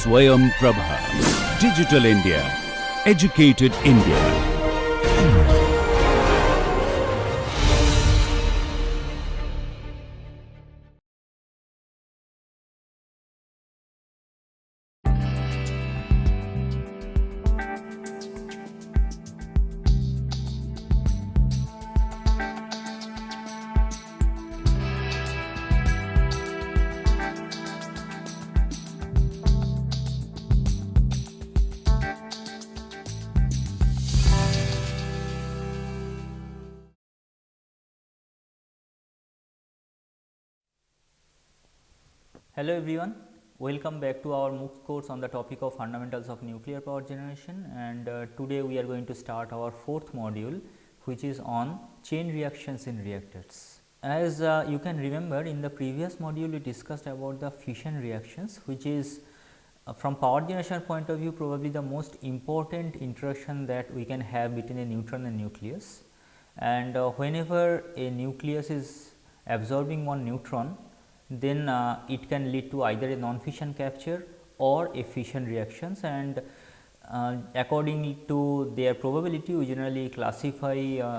Swayam Prabha. Digital India. Educated India. Hello everyone, welcome back to our MOOC course on the topic of fundamentals of nuclear power generation, and today we are going to start our fourth module, which is on chain reactions in reactors. As you can remember, in the previous module we discussed about the fission reactions, which is from power generation point of view probably the most important interaction that we can have between a neutron and nucleus. And whenever a nucleus is absorbing one neutron, then it can lead to either a non-fission capture or a fission reactions, and according to their probability we generally classify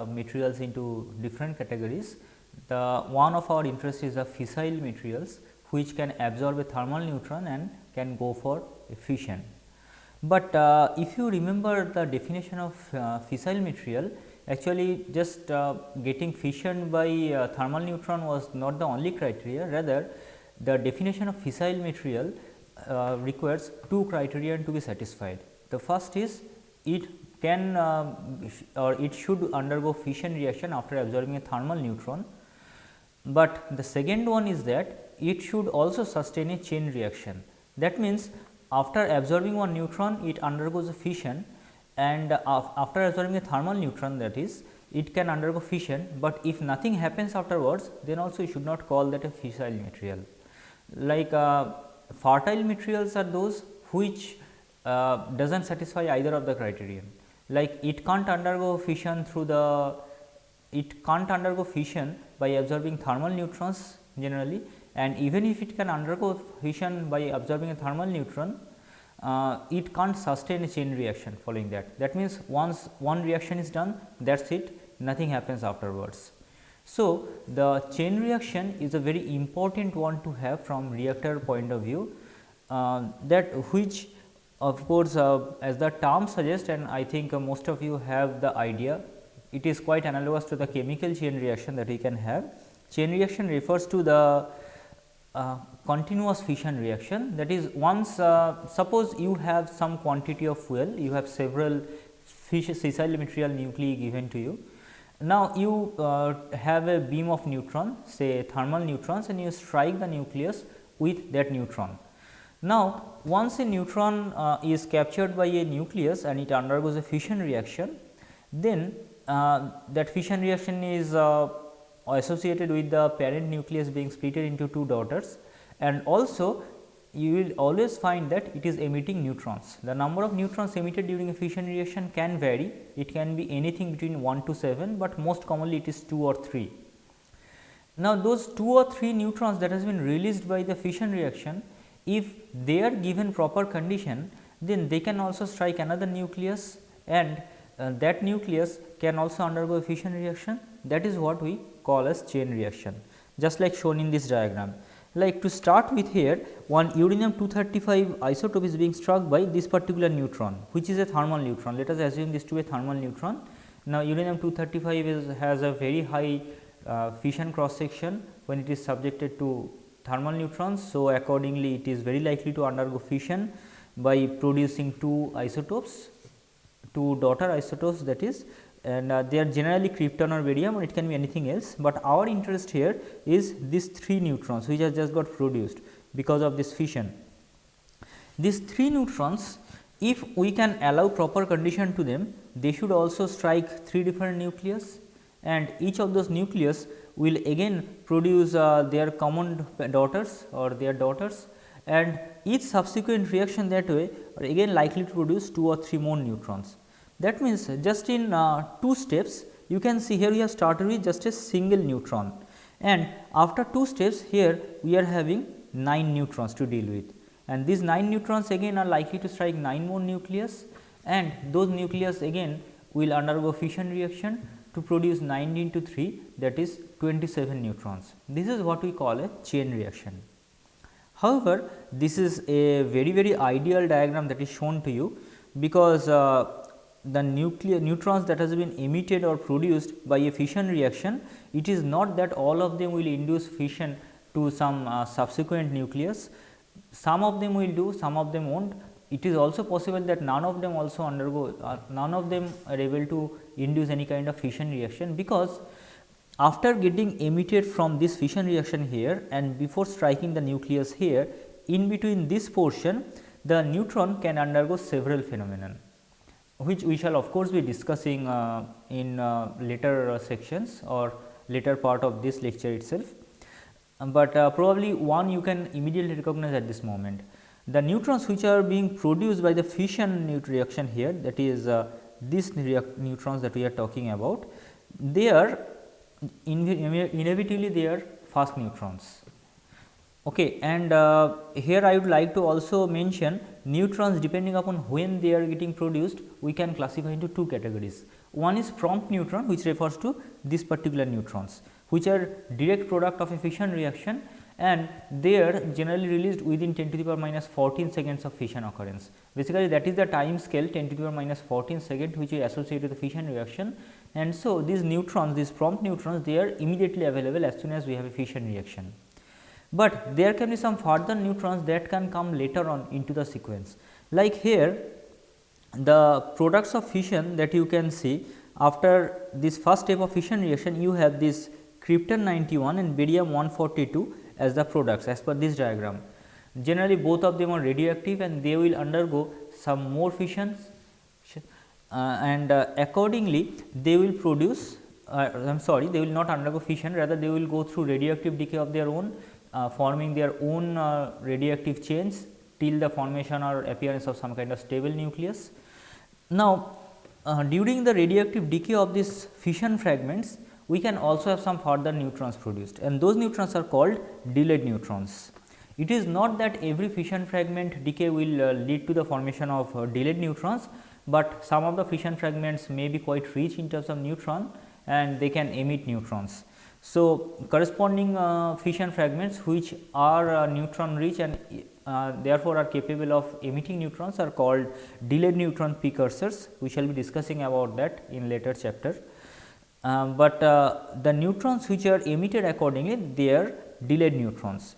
materials into different categories. The one of our interest is the fissile materials, which can absorb a thermal neutron and can go for a fission. But if you remember the definition of fissile material, actually just getting fission by thermal neutron was not the only criteria, rather the definition of fissile material requires two criteria to be satisfied. The first is it can or it should undergo fission reaction after absorbing a thermal neutron, but the second one is that it should also sustain a chain reaction. That means, after absorbing one neutron it undergoes a fission, and after absorbing a thermal neutron, that is, it can undergo fission, but if nothing happens afterwards, then also you should not call that a fissile material. Like fertile materials are those which does not satisfy either of the criterion, like it can't undergo fission by absorbing thermal neutrons generally, and even if it can undergo fission by absorbing a thermal neutron, it can't sustain a chain reaction following that. That means, once one reaction is done, that is it, nothing happens afterwards. So, the chain reaction is a very important one to have from reactor point of view, that which of course, as the term suggests, and I think most of you have the idea, it is quite analogous to the chemical chain reaction that we can have. Chain reaction refers to the continuous fission reaction, that is, once suppose you have some quantity of fuel, you have several fissile material nuclei given to you. Now, you have a beam of neutron, say thermal neutrons, and you strike the nucleus with that neutron. Now, once a neutron is captured by a nucleus and it undergoes a fission reaction, then that fission reaction is associated with the parent nucleus being split into two daughters, and also you will always find that it is emitting neutrons. The number of neutrons emitted during a fission reaction can vary, it can be anything between 1 to 7, but most commonly it is 2 or 3. Now, those 2 or 3 neutrons that has been released by the fission reaction, if they are given proper condition, then they can also strike another nucleus, and that nucleus can also undergo a fission reaction. That is what we call as chain reaction, just like shown in this diagram. Like, to start with, here one uranium-235 isotope is being struck by this particular neutron, which is a thermal neutron. Let us assume this to be a thermal neutron. Now, uranium-235 has a very high fission cross section when it is subjected to thermal neutrons. So, accordingly it is very likely to undergo fission by producing two isotopes, two daughter isotopes, that is, and they are generally krypton or barium, or it can be anything else, but our interest here is these 3 neutrons which have just got produced because of this fission. These 3 neutrons, if we can allow proper condition to them, they should also strike 3 different nucleus, and each of those nucleus will again produce their common daughters or their daughters, and each subsequent reaction that way are again likely to produce 2 or 3 more neutrons. That means, just in 2 steps, you can see here we have started with just a single neutron, and after 2 steps here we are having 9 neutrons to deal with, and these 9 neutrons again are likely to strike 9 more nucleus, and those nucleus again will undergo fission reaction to produce 9 into 3, that is 27 neutrons. This is what we call a chain reaction. However, this is a very ideal diagram that is shown to you, because the neutrons that has been emitted or produced by a fission reaction, it is not that all of them will induce fission to some subsequent nucleus. Some of them will do, some of them won't. It is also possible that none of them also undergo, none of them are able to induce any kind of fission reaction, because after getting emitted from this fission reaction here and before striking the nucleus here, in between this portion the neutron can undergo several phenomena, which we shall of course be discussing in later sections or later part of this lecture itself. But probably one you can immediately recognize at this moment. The neutrons which are being produced by the fission reaction here, that is these neutrons that we are talking about, they are inevitably they are fast neutrons. Okay, and here I would like to also mention neutrons, depending upon when they are getting produced, we can classify into two categories. One is prompt neutron, which refers to these particular neutrons, which are direct product of a fission reaction, and they are generally released within 10 to the power minus 14 seconds of fission occurrence. Basically, that is the time scale 10 to the power minus 14 seconds which is associated with the fission reaction, and so these neutrons, these prompt neutrons, they are immediately available as soon as we have a fission reaction. But there can be some further neutrons that can come later on into the sequence. Like here, the products of fission that you can see after this first step of fission reaction, you have this krypton 91 and barium 142 as the products as per this diagram. Generally both of them are radioactive and they will undergo some more fissions, and accordingly they will produce I am sorry, they will not undergo fission, rather they will go through radioactive decay of their own, forming their own radioactive chains till the formation or appearance of some kind of stable nucleus. Now, during the radioactive decay of these fission fragments, we can also have some further neutrons produced, and those neutrons are called delayed neutrons. It is not that every fission fragment decay will lead to the formation of delayed neutrons, but some of the fission fragments may be quite rich in terms of neutron and they can emit neutrons. So, corresponding fission fragments which are neutron rich and therefore, are capable of emitting neutrons are called delayed neutron precursors. We shall be discussing about that in later chapter. But the neutrons which are emitted accordingly, they are delayed neutrons.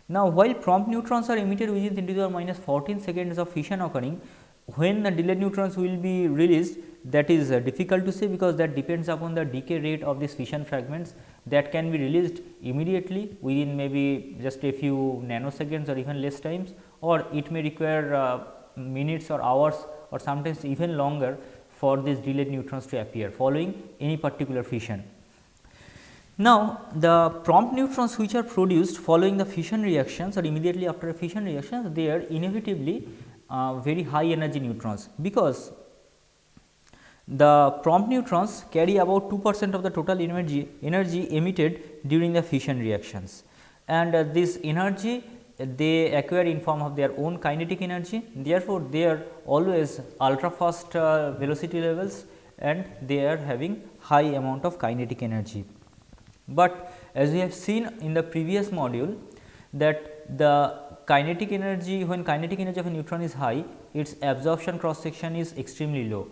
Now, while prompt neutrons are emitted within 10 to the power minus 14 seconds of fission occurring, when the delayed neutrons will be released, that is difficult to say, because that depends upon the decay rate of these fission fragments. That can be released immediately within maybe just a few nanoseconds or even less times, or it may require minutes or hours or sometimes even longer for these delayed neutrons to appear following any particular fission. Now, the prompt neutrons which are produced following the fission reactions or immediately after a fission reaction, they are inevitably very high energy neutrons, because the prompt neutrons carry about 2% of the total energy emitted during the fission reactions, and this energy they acquire in form of their own kinetic energy. Therefore, they are always ultra fast velocity levels and they are having high amount of kinetic energy. But as we have seen in the previous module, that the kinetic energy, when kinetic energy of a neutron is high, its absorption cross section is extremely low.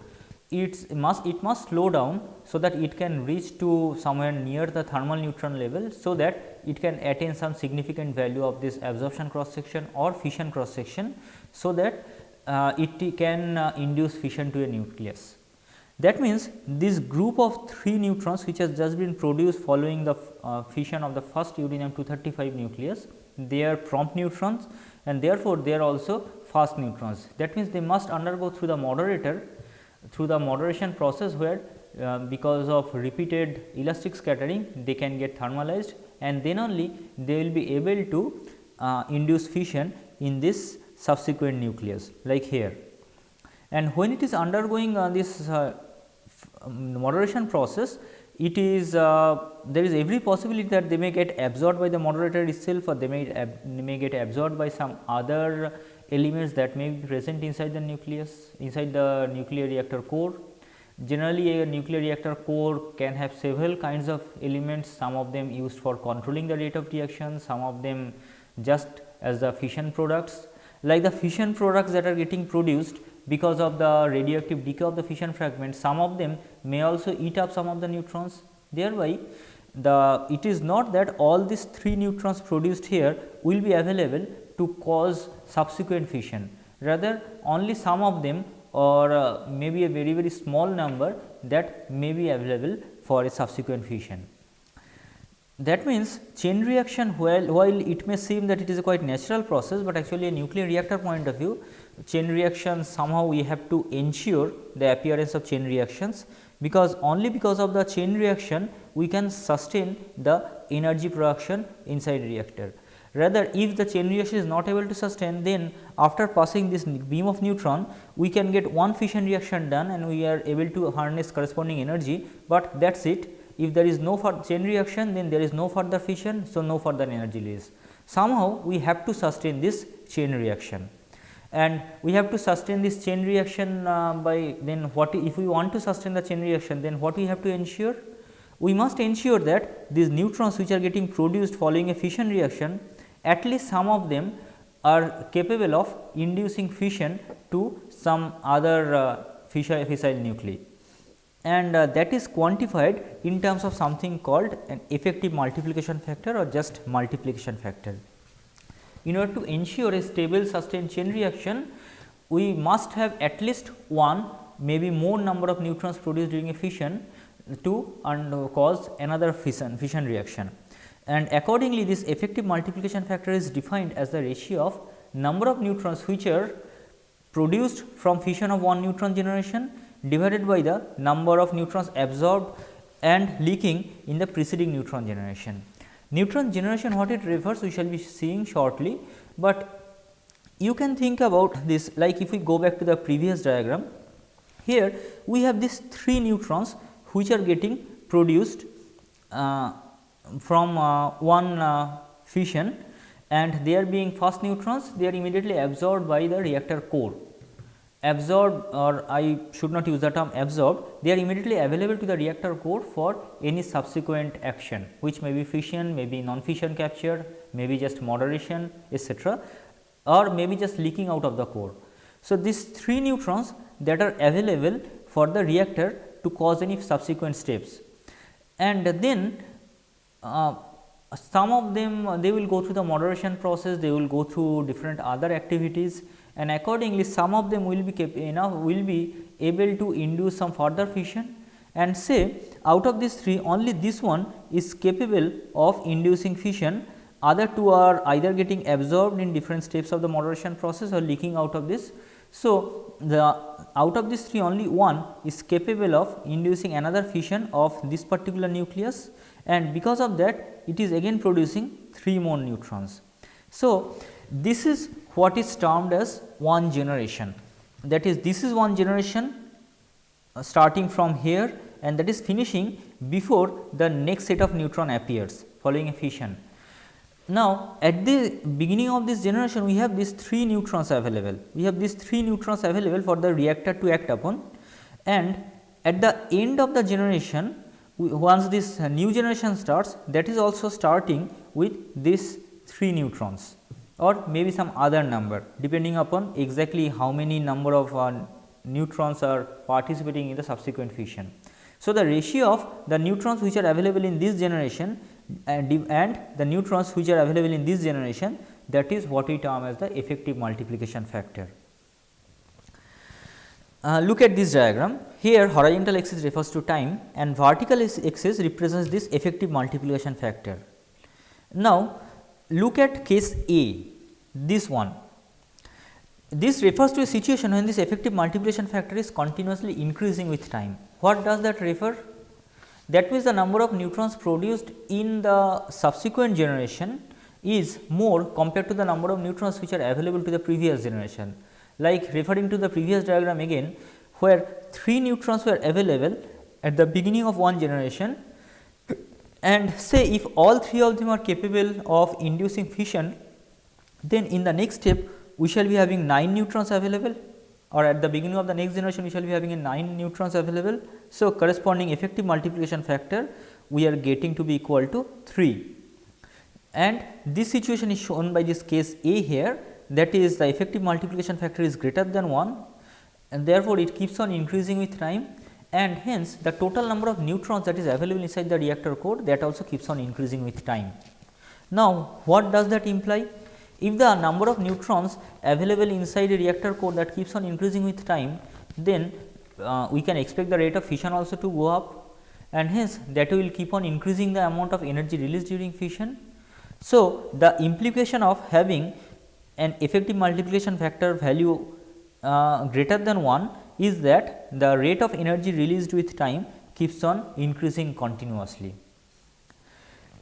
It must slow down so that it can reach to somewhere near the thermal neutron level, so that it can attain some significant value of this absorption cross section or fission cross section, so that it can induce fission to a nucleus. That means, this group of 3 neutrons which has just been produced following the fission of the first uranium-235 nucleus, they are prompt neutrons and therefore, they are also fast neutrons. That means, they must undergo through the moderator, through the moderation process, where because of repeated elastic scattering they can get thermalized, and then only they will be able to induce fission in this subsequent nucleus like here. And when it is undergoing this moderation process, it is there is every possibility that they may get absorbed by the moderator itself, or they may get absorbed by some other elements that may be present inside the nucleus, inside the nuclear reactor core. Generally, a nuclear reactor core can have several kinds of elements, some of them used for controlling the rate of reaction, some of them just as the fission products. Like the fission products that are getting produced because of the radioactive decay of the fission fragments, some of them may also eat up some of the neutrons. Thereby, it is not that all these 3 neutrons produced here will be available to cause subsequent fission, rather only some of them, or maybe a very very small number, that may be available for a subsequent fission. That means, chain reaction, while it may seem that it is a quite natural process, but actually a nuclear reactor point of view, chain reaction somehow we have to ensure the appearance of chain reactions, because only because of the chain reaction we can sustain the energy production inside reactor. Rather, if the chain reaction is not able to sustain, then after passing this beam of neutron, we can get one fission reaction done and we are able to harness corresponding energy, but that is it. If there is no chain reaction, then there is no further fission, so no further energy release. Somehow we have to sustain this chain reaction, and we have to sustain this chain reaction by, then what if we want to sustain the chain reaction, then what we have to ensure? We must ensure that these neutrons which are getting produced following a fission reaction, at least some of them are capable of inducing fission to some other fissile nuclei, and that is quantified in terms of something called an effective multiplication factor or just multiplication factor. In order to ensure a stable sustained chain reaction, we must have at least one, maybe more number of neutrons produced during a fission to cause another fission reaction. And accordingly, this effective multiplication factor is defined as the ratio of number of neutrons which are produced from fission of one neutron generation divided by the number of neutrons absorbed and leaking in the preceding neutron generation. Neutron generation, what it refers, we shall be seeing shortly, but you can think about this like if we go back to the previous diagram. Here we have these 3 neutrons which are getting produced from one fission, and they are being fast neutrons, they are immediately absorbed by the reactor core. Absorbed, or I should not use the term absorbed, they are immediately available to the reactor core for any subsequent action, which may be fission, may be non-fission capture, may be just moderation, etc., or maybe just leaking out of the core. So, these 3 neutrons that are available for the reactor to cause any subsequent steps, and then some of them they will go through the moderation process, they will go through different other activities, and accordingly some of them will be able to induce some further fission, and say out of these 3 only this one is capable of inducing fission, other 2 are either getting absorbed in different steps of the moderation process or leaking out of this. So, out of these 3 only one is capable of inducing another fission of this particular nucleus, and because of that it is again producing 3 more neutrons. So, this is what is termed as one generation, that is this is one generation starting from here, and that is finishing before the next set of neutron appears following a fission. Now, at the beginning of this generation we have these 3 neutrons available, for the reactor to act upon, and at the end of the generation, once this new generation starts, that is also starting with these 3 neutrons or maybe some other number, depending upon exactly how many number of neutrons are participating in the subsequent fission. So, the ratio of the neutrons which are available in this generation and the neutrons which are available in this generation, that is what we term as the effective multiplication factor. Look at this diagram. Here horizontal axis refers to time and vertical axis represents this effective multiplication factor. Now, look at case A, this one. This refers to a situation when this effective multiplication factor is continuously increasing with time. What does that refer? That means, the number of neutrons produced in the subsequent generation is more compared to the number of neutrons which are available to the previous generation. Like referring to the previous diagram again, where 3 neutrons were available at the beginning of one generation, and say if all three of them are capable of inducing fission, then in the next step we shall be having 9 neutrons available, or at the beginning of the next generation we shall be having a 9 neutrons available. So, corresponding effective multiplication factor we are getting to be equal to 3, and this situation is shown by this case A here, that is the effective multiplication factor is greater than 1, and therefore, it keeps on increasing with time, and hence the total number of neutrons that is available inside the reactor core, that also keeps on increasing with time. Now, what does that imply? If the number of neutrons available inside a reactor core that keeps on increasing with time, then we can expect the rate of fission also to go up, and hence that will keep on increasing the amount of energy released during fission. So, the implication of having an effective multiplication factor value greater than 1 is that the rate of energy released with time keeps on increasing continuously.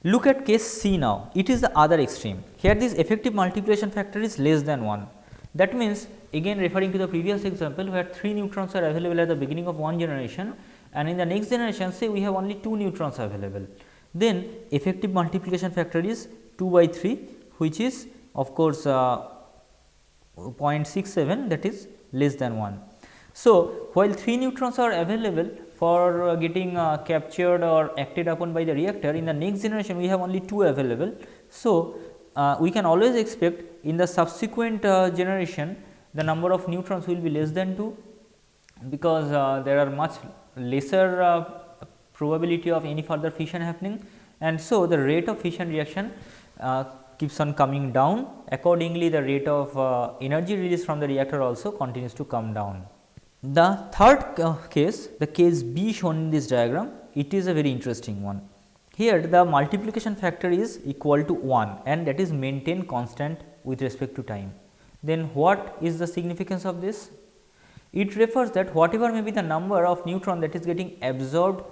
Look at case C now, it is the other extreme. Here this effective multiplication factor is less than 1. That means, again referring to the previous example where 3 neutrons are available at the beginning of one generation, and in the next generation say we have only 2 neutrons available. Then effective multiplication factor is 2 by 3, which is of course 0.67, that is less than 1. So, while 3 neutrons are available for getting captured or acted upon by the reactor, in the next generation we have only 2 available. So, we can always expect in the subsequent generation the number of neutrons will be less than 2, because there are much lesser probability of any further fission happening, and so the rate of fission reaction keeps on coming down. Accordingly, the rate of energy released from the reactor also continues to come down. The third case, the case B shown in this diagram, it is a very interesting one. Here the multiplication factor is equal to 1 and that is maintained constant with respect to time. Then what is the significance of this? It refers that whatever may be the number of neutron that is getting absorbed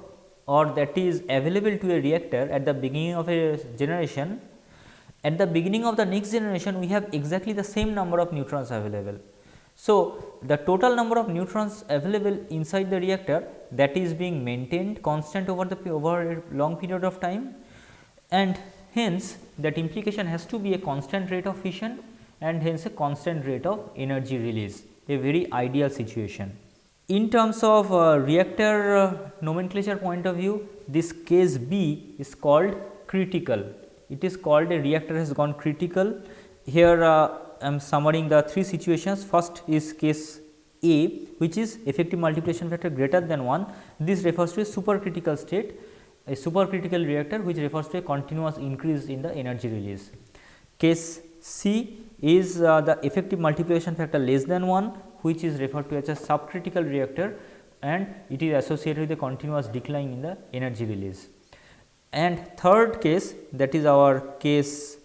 or that is available to a reactor at the beginning of a generation, at the beginning of the next generation we have exactly the same number of neutrons available. So, the total number of neutrons available inside the reactor, that is being maintained constant over a long period of time, and hence that implication has to be a constant rate of fission and hence a constant rate of energy release, a very ideal situation. In terms of reactor nomenclature point of view, this case B is called critical. It is called a reactor has gone critical. Here I am summarizing the 3 situations. First is case A, which is effective multiplication factor greater than 1. This refers to a supercritical state, a supercritical reactor which refers to a continuous increase in the energy release. Case C is the effective multiplication factor less than 1, which is referred to as a subcritical reactor and it is associated with a continuous decline in the energy release. And third case, that is our case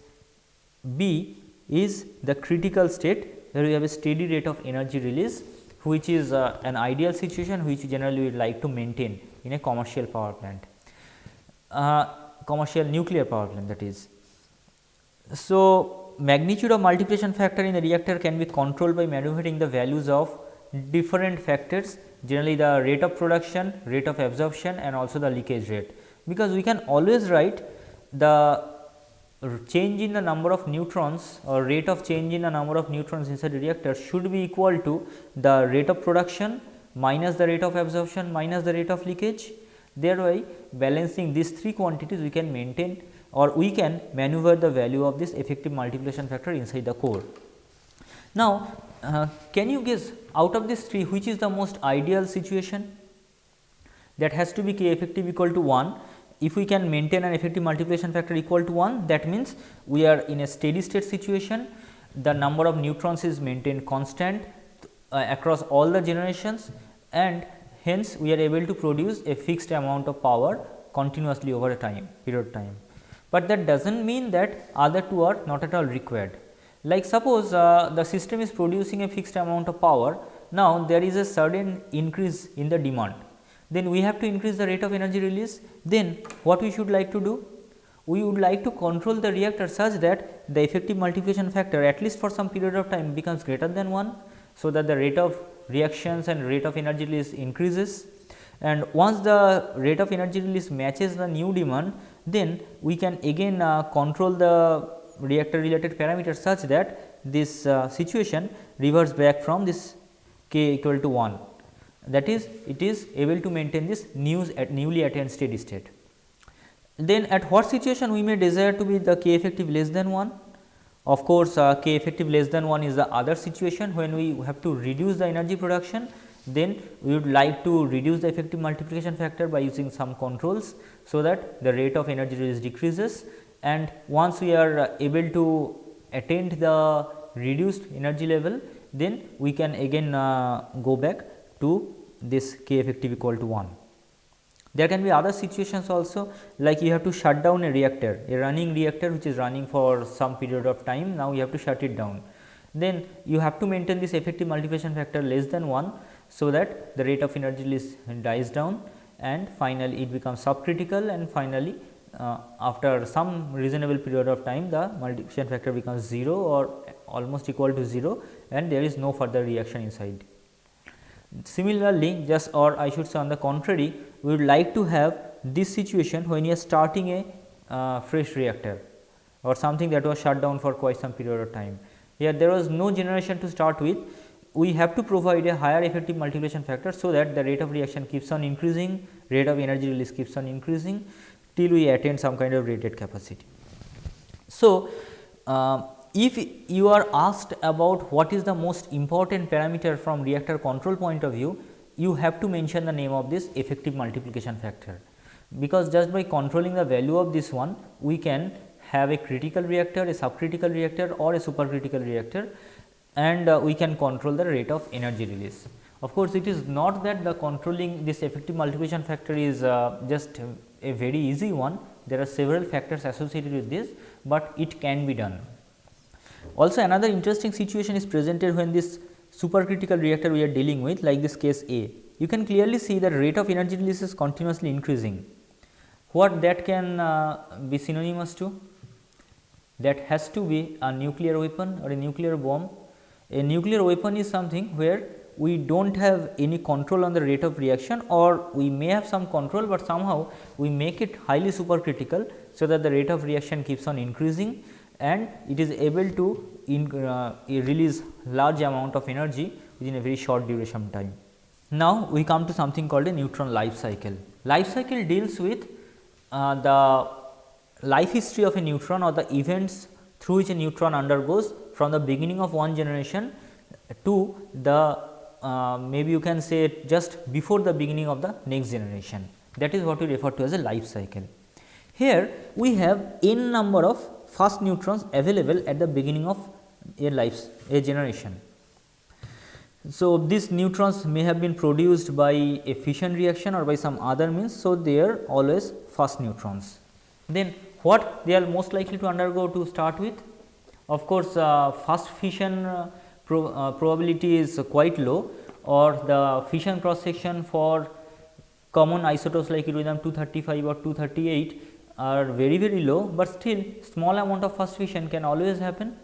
B, is the critical state where we have a steady rate of energy release, which is an ideal situation which generally we would like to maintain in a commercial power plant, commercial nuclear power plant, that is. So, magnitude of multiplication factor in the reactor can be controlled by maneuvering the values of different factors, generally the rate of production, rate of absorption and also the leakage rate, because we can always write the change in the number of neutrons or rate of change in the number of neutrons inside the reactor should be equal to the rate of production minus the rate of absorption minus the rate of leakage. Thereby, balancing these 3 quantities we can maintain or we can maneuver the value of this effective multiplication factor inside the core. Now, can you guess out of these 3 which is the most ideal situation? That has to be K effective equal to 1. If we can maintain an effective multiplication factor equal to 1, that means we are in a steady state situation, the number of neutrons is maintained constant across all the generations and hence we are able to produce a fixed amount of power continuously over a period of time. But that does not mean that other 2 are not at all required. Like suppose the system is producing a fixed amount of power, now there is a sudden increase in the demand, then we have to increase the rate of energy release. Then what we should like to do? We would like to control the reactor such that the effective multiplication factor at least for some period of time becomes greater than 1, so that the rate of reactions and rate of energy release increases, and once the rate of energy release matches the new demand, then we can again control the reactor related parameters such that this situation reverts back from this k equal to 1, that is it is able to maintain this newly attained steady state. Then at what situation we may desire to be the k effective less than 1? Of course, k effective less than 1 is the other situation when we have to reduce the energy production, then we would like to reduce the effective multiplication factor by using some controls, so that the rate of energy release decreases, and once we are able to attain the reduced energy level, then we can again go back to this k effective equal to 1. There can be other situations also, like you have to shut down a reactor, a running reactor which is running for some period of time, now you have to shut it down. Then you have to maintain this effective multiplication factor less than 1, so that the rate of energy release dies down, and finally it becomes subcritical, and finally after some reasonable period of time the multiplication factor becomes 0 or almost equal to 0, and there is no further reaction inside. Similarly, just or I should say on the contrary, we would like to have this situation when you are starting a fresh reactor or something that was shut down for quite some period of time. Here there was no generation to start with, we have to provide a higher effective multiplication factor, so that the rate of reaction keeps on increasing, rate of energy release keeps on increasing till we attain some kind of rated capacity. So, if you are asked about what is the most important parameter from reactor control point of view, you have to mention the name of this effective multiplication factor, because just by controlling the value of this one, we can have a critical reactor, a subcritical reactor or a supercritical reactor, and we can control the rate of energy release. Of course, it is not that the controlling this effective multiplication factor is just a very easy one, there are several factors associated with this, but it can be done. Also, another interesting situation is presented when this supercritical reactor we are dealing with, like this case A. You can clearly see that rate of energy release is continuously increasing. What that can be synonymous to? That has to be a nuclear weapon or a nuclear bomb. A nuclear weapon is something where we do not have any control on the rate of reaction, or we may have some control, but somehow we make it highly supercritical, so that the rate of reaction keeps on increasing and it is able to release large amount of energy within a very short duration time. Now, we come to something called a neutron life cycle. Life cycle deals with the life history of a neutron or the events through which a neutron undergoes from the beginning of one generation to the maybe you can say just before the beginning of the next generation. That is what we refer to as a life cycle. Here we have n number of fast neutrons available at the beginning of a generation. So, these neutrons may have been produced by a fission reaction or by some other means. So, they are always fast neutrons. Then what they are most likely to undergo to start with? Of course, fast fission probability is quite low, or the fission cross section for common isotopes like uranium-235 or 238 are very low, but still small amount of fast fission can always happen.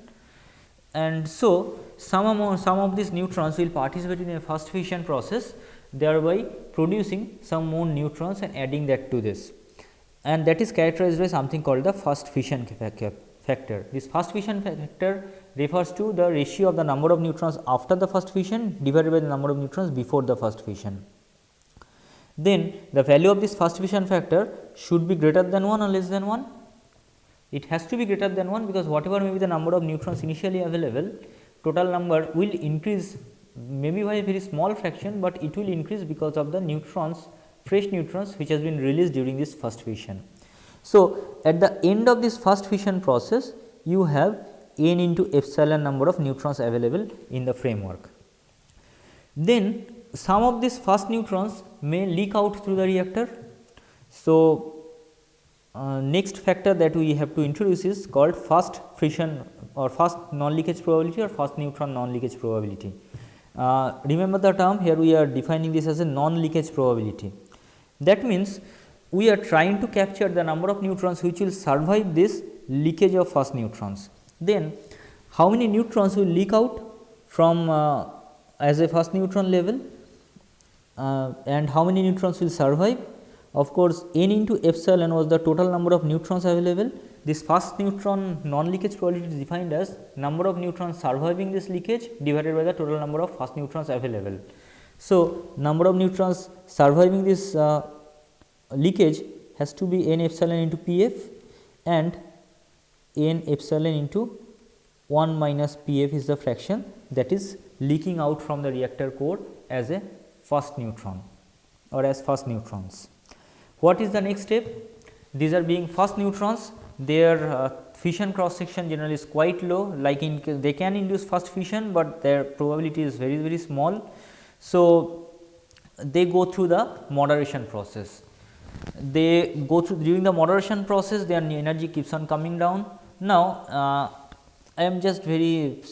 And so, some of these neutrons will participate in a fast fission process, thereby producing some more neutrons and adding that to this, and that is characterized by something called the fast fission factor. This fast fission factor refers to the ratio of the number of neutrons after the first fission divided by the number of neutrons before the first fission. Then the value of this fast fission factor should be greater than 1 or less than 1. It has to be greater than 1, because whatever may be the number of neutrons initially available, total number will increase maybe by a very small fraction, but it will increase because of the neutrons, fresh neutrons which has been released during this first fission. So, at the end of this first fission process, you have n into epsilon number of neutrons available in the framework. Then some of these fast neutrons may leak out through the reactor. So, next factor that we have to introduce is called fast fission or fast non-leakage probability or fast neutron non-leakage probability. Remember the term, here we are defining this as a non-leakage probability. That means, we are trying to capture the number of neutrons which will survive this leakage of fast neutrons. Then how many neutrons will leak out from as a fast neutron level and how many neutrons will survive? of course, n into epsilon was the total number of neutrons available. This fast neutron non-leakage probability is defined as number of neutrons surviving this leakage divided by the total number of fast neutrons available. So, number of neutrons surviving this leakage has to be n epsilon into Pf and n epsilon into 1 minus Pf is the fraction that is leaking out from the reactor core as a fast neutron or as fast neutrons. What is the next step? These are being fast neutrons, their fission cross section generally is quite low, like they can induce fast fission, but their probability is very small. So, they go through the moderation process. They go through during the moderation process, their energy keeps on coming down. Now, I am just very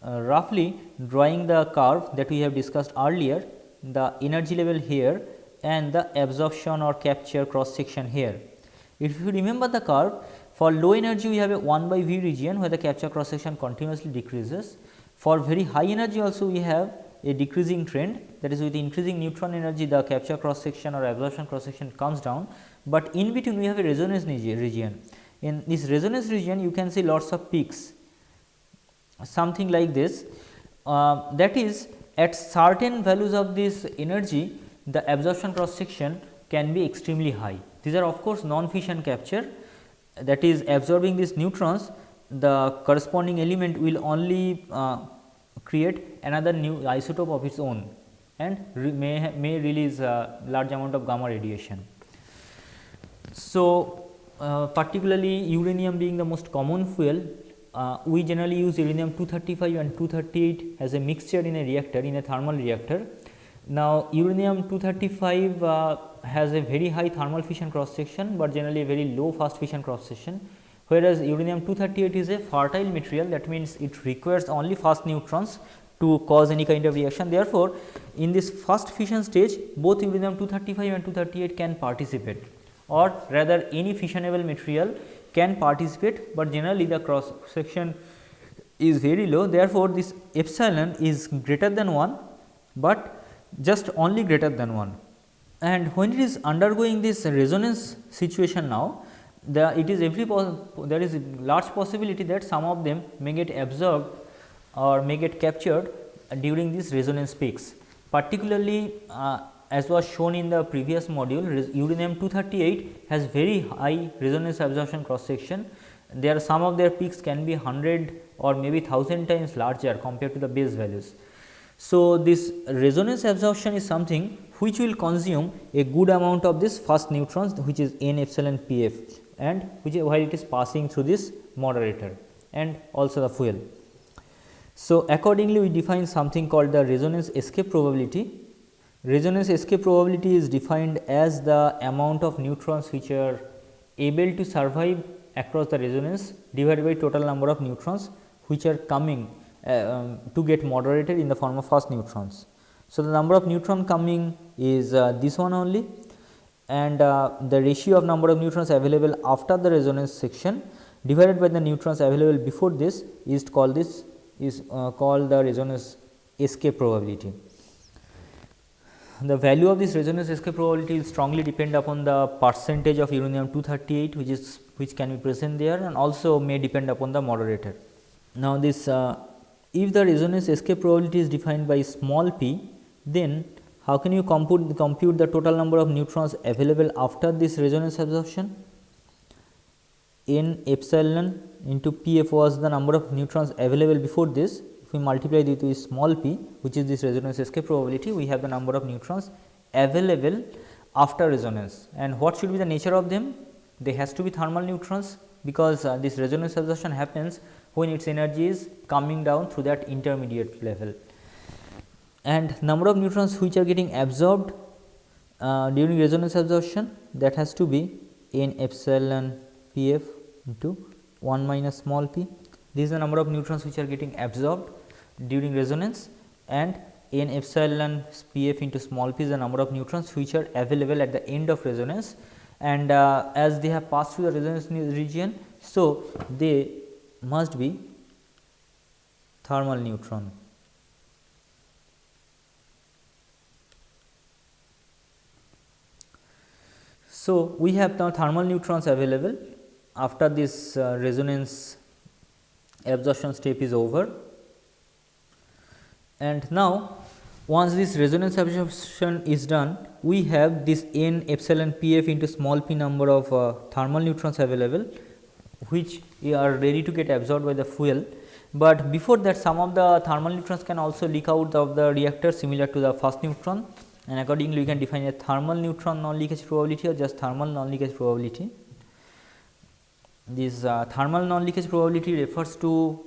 roughly drawing the curve that we have discussed earlier, the energy level here and the absorption or capture cross section here. If you remember the curve, for low energy we have a 1 by V region where the capture cross section continuously decreases. For very high energy also we have a decreasing trend, that is with increasing neutron energy the capture cross section or absorption cross section comes down, but in between we have a resonance region. In this resonance region you can see lots of peaks, something like this, that is at certain values of this energy the absorption cross section can be extremely high. These are of course non-fission capture, that is absorbing these neutrons, the corresponding element will only create another new isotope of its own and may release a large amount of gamma radiation. So, particularly uranium being the most common fuel, we generally use uranium 235 and 238 as a mixture in a reactor, in a thermal reactor. Now, uranium 235 has a very high thermal fission cross section, but generally a very low fast fission cross section, whereas uranium 238 is a fertile material, that means it requires only fast neutrons to cause any kind of reaction. Therefore, in this fast fission stage both uranium 235 and 238 can participate, or rather any fissionable material can participate, but generally the cross section is very low. Therefore, this epsilon is greater than 1, but just only greater than 1, and when it is undergoing this resonance situation now, there is a large possibility that some of them may get absorbed or may get captured during these resonance peaks. Particularly as was shown in the previous module, uranium 238 has very high resonance absorption cross section. There are some of their peaks can be 100 or maybe 1000 times larger compared to the base values. So, this resonance absorption is something which will consume a good amount of this fast neutrons, which is n epsilon Pf, and while it is passing through this moderator and also the fuel. So, accordingly we define something called the resonance escape probability. Resonance escape probability is defined as the amount of neutrons which are able to survive across the resonance divided by total number of neutrons which are coming to get moderated in the form of fast neutrons. So, the number of neutron coming is this one only, and the ratio of number of neutrons available after the resonance section divided by the neutrons available before this is called the resonance escape probability. The value of this resonance escape probability will strongly depend upon the percentage of uranium 238 which can be present there, and also may depend upon the moderator. Now, this if the resonance escape probability is defined by small p, then how can you compute the total number of neutrons available after this resonance absorption? N epsilon into Pf was the number of neutrons available before this. If we multiply this with small p, which is this resonance escape probability, we have the number of neutrons available after resonance. And what should be the nature of them? They has to be thermal neutrons, because this resonance absorption happens when its energy is coming down through that intermediate level, and number of neutrons which are getting absorbed during resonance absorption, that has to be n epsilon Pf into 1 minus small p. This is the number of neutrons which are getting absorbed during resonance, and n epsilon Pf into small p is the number of neutrons which are available at the end of resonance, and as they have passed through the resonance region, so they must be thermal neutron. So, we have now thermal neutrons available after this resonance absorption step is over, and now once this resonance absorption is done, we have this n epsilon p f into small p number of thermal neutrons available, which are ready to get absorbed by the fuel. But before that, some of the thermal neutrons can also leak out of the reactor similar to the first neutron, and accordingly we can define a thermal neutron non leakage probability or just thermal non leakage probability. This thermal non leakage probability refers to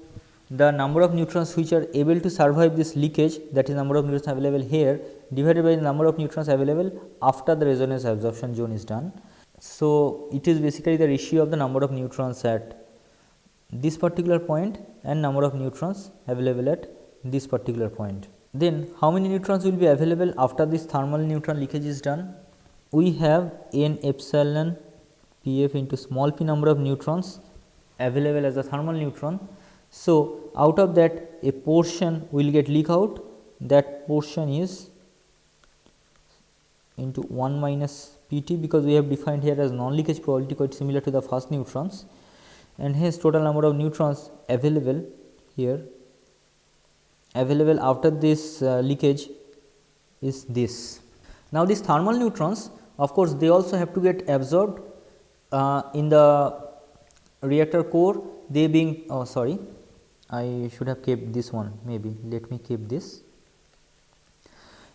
the number of neutrons which are able to survive this leakage, that is number of neutrons available here divided by the number of neutrons available after the resonance absorption zone is done. So, it is basically the ratio of the number of neutrons at this particular point and number of neutrons available at this particular point. Then how many neutrons will be available after this thermal neutron leakage is done? We have n epsilon p f into small p number of neutrons available as a thermal neutron. So, out of that a portion will get leak out, that portion is into 1 minus p t, because we have defined here as non leakage probability quite similar to the first neutrons, and hence total number of neutrons available here available after this leakage is this. Now, these thermal neutrons, of course, they also have to get absorbed in the reactor core, they being sorry, I should have kept this one, maybe let me keep this.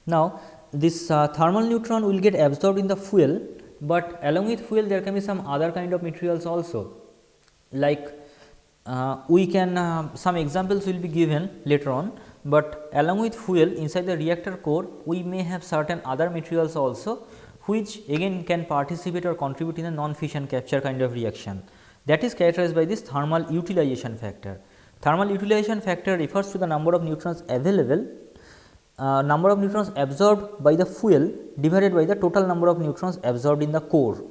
Now, this thermal neutron will get absorbed in the fuel, but along with fuel there can be some other kind of materials also, like we can some examples will be given later on, but along with fuel inside the reactor core we may have certain other materials also, which again can participate or contribute in a non-fission capture kind of reaction, that is characterized by this thermal utilization factor. Thermal utilization factor refers to the number of neutrons available, number of neutrons absorbed by the fuel divided by the total number of neutrons absorbed in the core.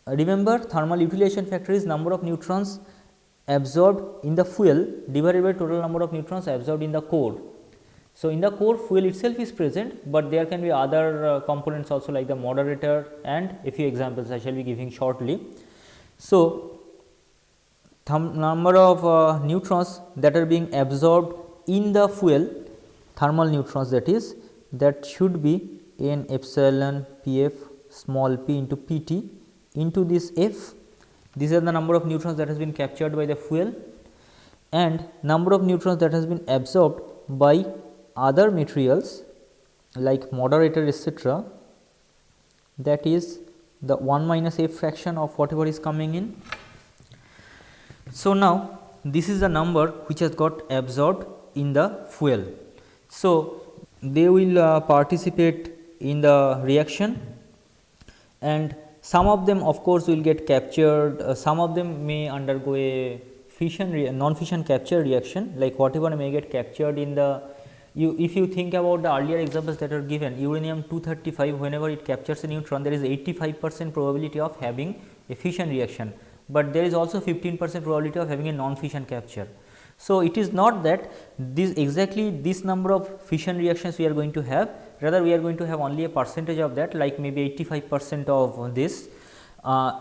Remember, thermal utilization factor is number of neutrons absorbed in the fuel divided by total number of neutrons absorbed in the core. So, in the core fuel itself is present, but there can be other components also like the moderator and a few examples I shall be giving shortly. So, number of neutrons that are being absorbed in the fuel, thermal neutrons, that should be n epsilon p f small p into p t into this f. These are the number of neutrons that has been captured by the fuel, and number of neutrons that has been absorbed by other materials like moderator etc., that is the 1 minus f fraction of whatever is coming in. So, now this is the number which has got absorbed in the fuel. So, they will participate in the reaction, and some of them of course will get captured, some of them may undergo a fission non-fission capture reaction, like whatever may get captured in the if you think about the earlier examples that are given, uranium 235, whenever it captures a neutron there is 85% probability of having a fission reaction, but there is also 15% probability of having a non-fission capture. So, it is not that this exactly this number of fission reactions we are going to have, rather we are going to have only a percentage of that, like maybe 85% of this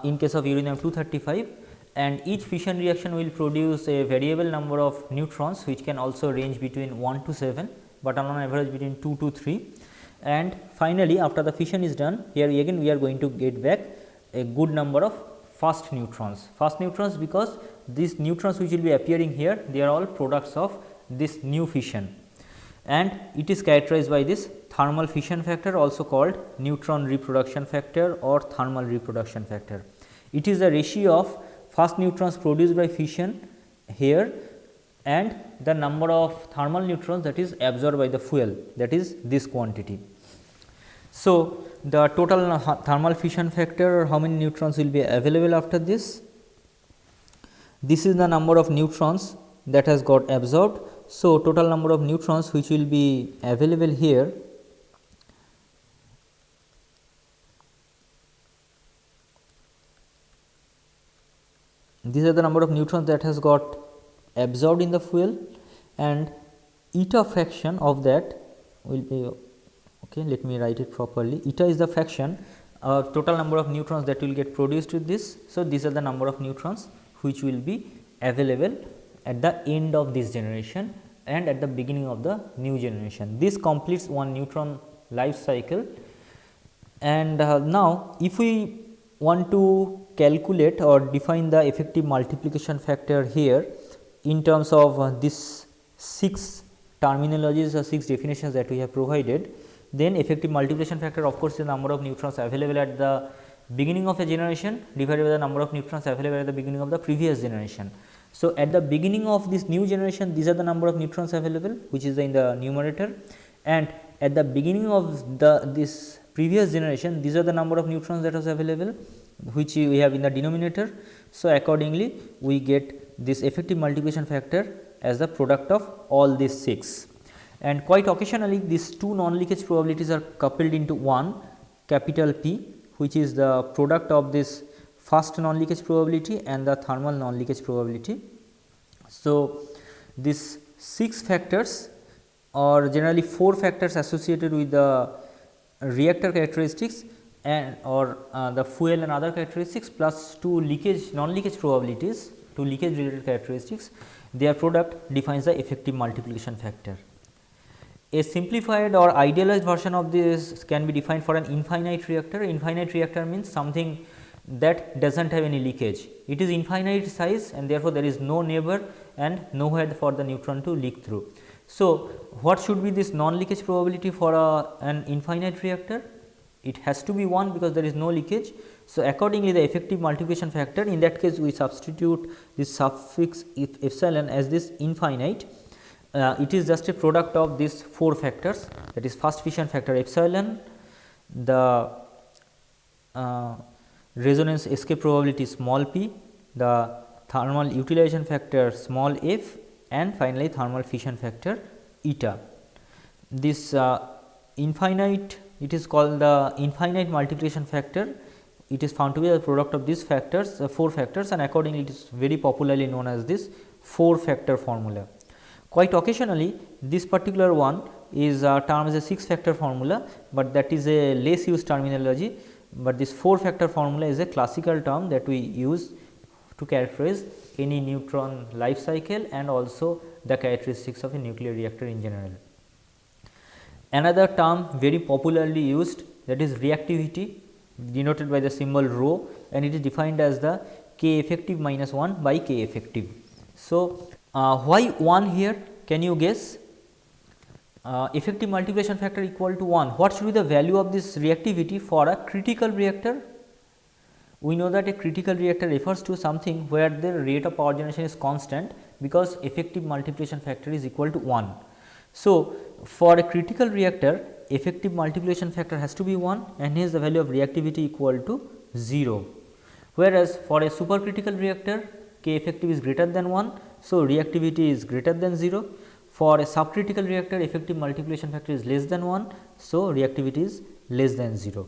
in case of uranium 235, and each fission reaction will produce a variable number of neutrons which can also range between 1 to 7, but on an average between 2 to 3. And finally, after the fission is done, here again we are going to get back a good number of fast neutrons. Fast neutrons, because these neutrons which will be appearing here, they are all products of this new fission, and it is characterized by this thermal fission factor, also called neutron reproduction factor or thermal reproduction factor. It is the ratio of fast neutrons produced by fission here and the number of thermal neutrons that is absorbed by the fuel, that is this quantity. So, the total thermal fission factor, or how many neutrons will be available after this. This is the number of neutrons that has got absorbed. So, total number of neutrons which will be available here these are the number of neutrons that has got absorbed in the fuel, and eta fraction of that will be, okay, let me write it properly. Eta is the fraction total number of neutrons that will get produced with this. So, these are the number of neutrons which will be available at the end of this generation and at the beginning of the new generation. This completes one neutron life cycle. And now, if we want to calculate or define the effective multiplication factor here in terms of this 6 terminologies or 6 definitions that we have provided, then effective multiplication factor of course is the number of neutrons available at the beginning of a generation divided by the number of neutrons available at the beginning of the previous generation. So, at the beginning of this new generation, these are the number of neutrons available, which is in the numerator, and at the beginning of this previous generation, these are the number of neutrons that was available, which we have in the denominator. So, accordingly we get this effective multiplication factor as the product of all these 6. And quite occasionally these two non-leakage probabilities are coupled into one, capital P, which is the product of this first non-leakage probability and the thermal non-leakage probability. So, these 6 factors or generally 4 factors associated with the reactor characteristics and or the fuel and other characteristics plus 2 leakage non-leakage probabilities, 2 leakage related characteristics, their product defines the effective multiplication factor. A simplified or idealized version of this can be defined for an infinite reactor. Infinite reactor means something that does not have any leakage. It is infinite size and therefore, there is no neighbor and nowhere for the neutron to leak through. So, what should be this non-leakage probability for an infinite reactor? It has to be 1 because there is no leakage. So, accordingly the effective multiplication factor, in that case we substitute this suffix epsilon as this infinite. It is just a product of these 4 factors, that is first fission factor epsilon, the resonance escape probability small p, the thermal utilization factor small f, and finally thermal fission factor eta. This infinite, it is called the infinite multiplication factor. It is found to be the product of these factors, 4 factors, and accordingly it is very popularly known as this 4 factor formula. Quite occasionally this particular one is termed as a 6 factor formula, but that is a less used terminology, but this 4 factor formula is a classical term that we use to characterize any neutron life cycle and also the characteristics of a nuclear reactor in general. Another term very popularly used, that is reactivity, denoted by the symbol rho, and it is defined as the K effective minus 1 by K effective. So, why 1 here? Can you guess? Effective multiplication factor equal to 1. What should be the value of this reactivity for a critical reactor? We know that a critical reactor refers to something where the rate of power generation is constant, because effective multiplication factor is equal to 1. So, for a critical reactor, effective multiplication factor has to be 1 and hence the value of reactivity equal to 0. Whereas, for a supercritical reactor, K effective is greater than 1. So, reactivity is greater than 0. For a subcritical reactor, effective multiplication factor is less than 1. So, reactivity is less than 0.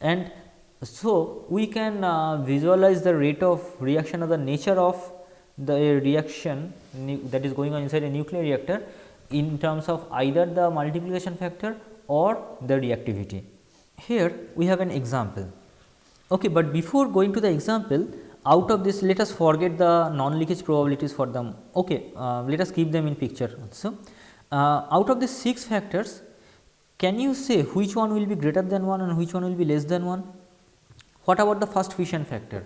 And so, we can visualize the rate of reaction or the nature of the reaction that is going on inside a nuclear reactor in terms of either the multiplication factor or the reactivity. Here we have an example. Okay, but before going to the example, out of this let us forget the non-leakage probabilities for them. Okay, let us keep them in picture also. Out of these 6 factors, can you say which one will be greater than 1 and which one will be less than 1? What about the first fission factor?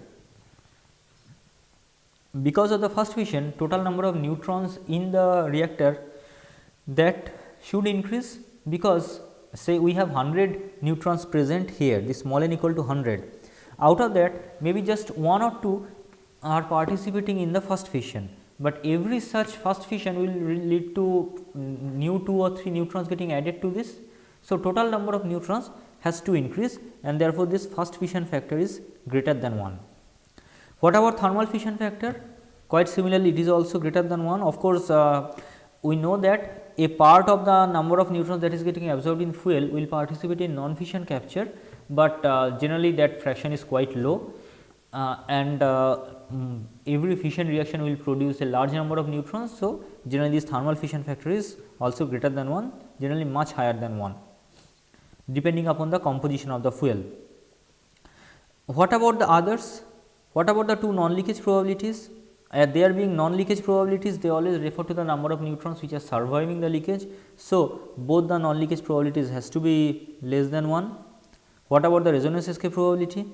Because of the first fission, total number of neutrons in the reactor that should increase, because say we have 100 neutrons present here, this small n equal to 100. Out of that, maybe just 1 or 2 are participating in the first fission, but every such first fission will lead to new 2 or 3 neutrons getting added to this. So, total number of neutrons has to increase, and therefore, this first fission factor is greater than 1. What about thermal fission factor? Quite similarly, it is also greater than 1. Of course, we know that a part of the number of neutrons that is getting absorbed in fuel will participate in non-fission capture, but generally that fraction is quite low, and every fission reaction will produce a large number of neutrons. So, generally this thermal fission factor is also greater than 1, generally much higher than 1, depending upon the composition of the fuel. What about the others? What about the two non-leakage probabilities? There being non-leakage probabilities, they always refer to the number of neutrons which are surviving the leakage. So, both the non-leakage probabilities has to be less than 1. What about the resonance escape probability?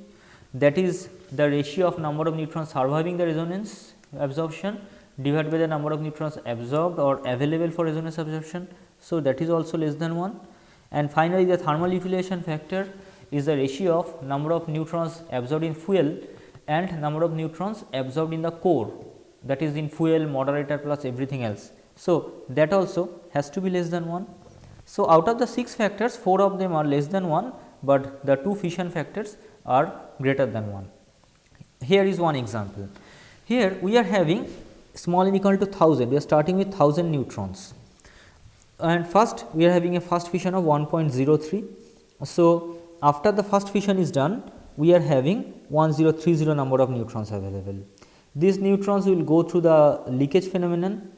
That is the ratio of number of neutrons surviving the resonance absorption divided by the number of neutrons absorbed or available for resonance absorption. So, that is also less than 1. And finally, the thermal utilization factor is the ratio of number of neutrons absorbed in fuel and number of neutrons absorbed in the core, that is in fuel, moderator plus everything else. So, that also has to be less than 1. So, out of the 6 factors, 4 of them are less than 1, but the 2 fission factors are greater than 1. Here is one example. Here we are having small n equal to 1000, we are starting with 1000 neutrons, and first we are having a first fission of 1.03. So, after the first fission is done, we are having 1030 number of neutrons available. These neutrons will go through the leakage phenomenon.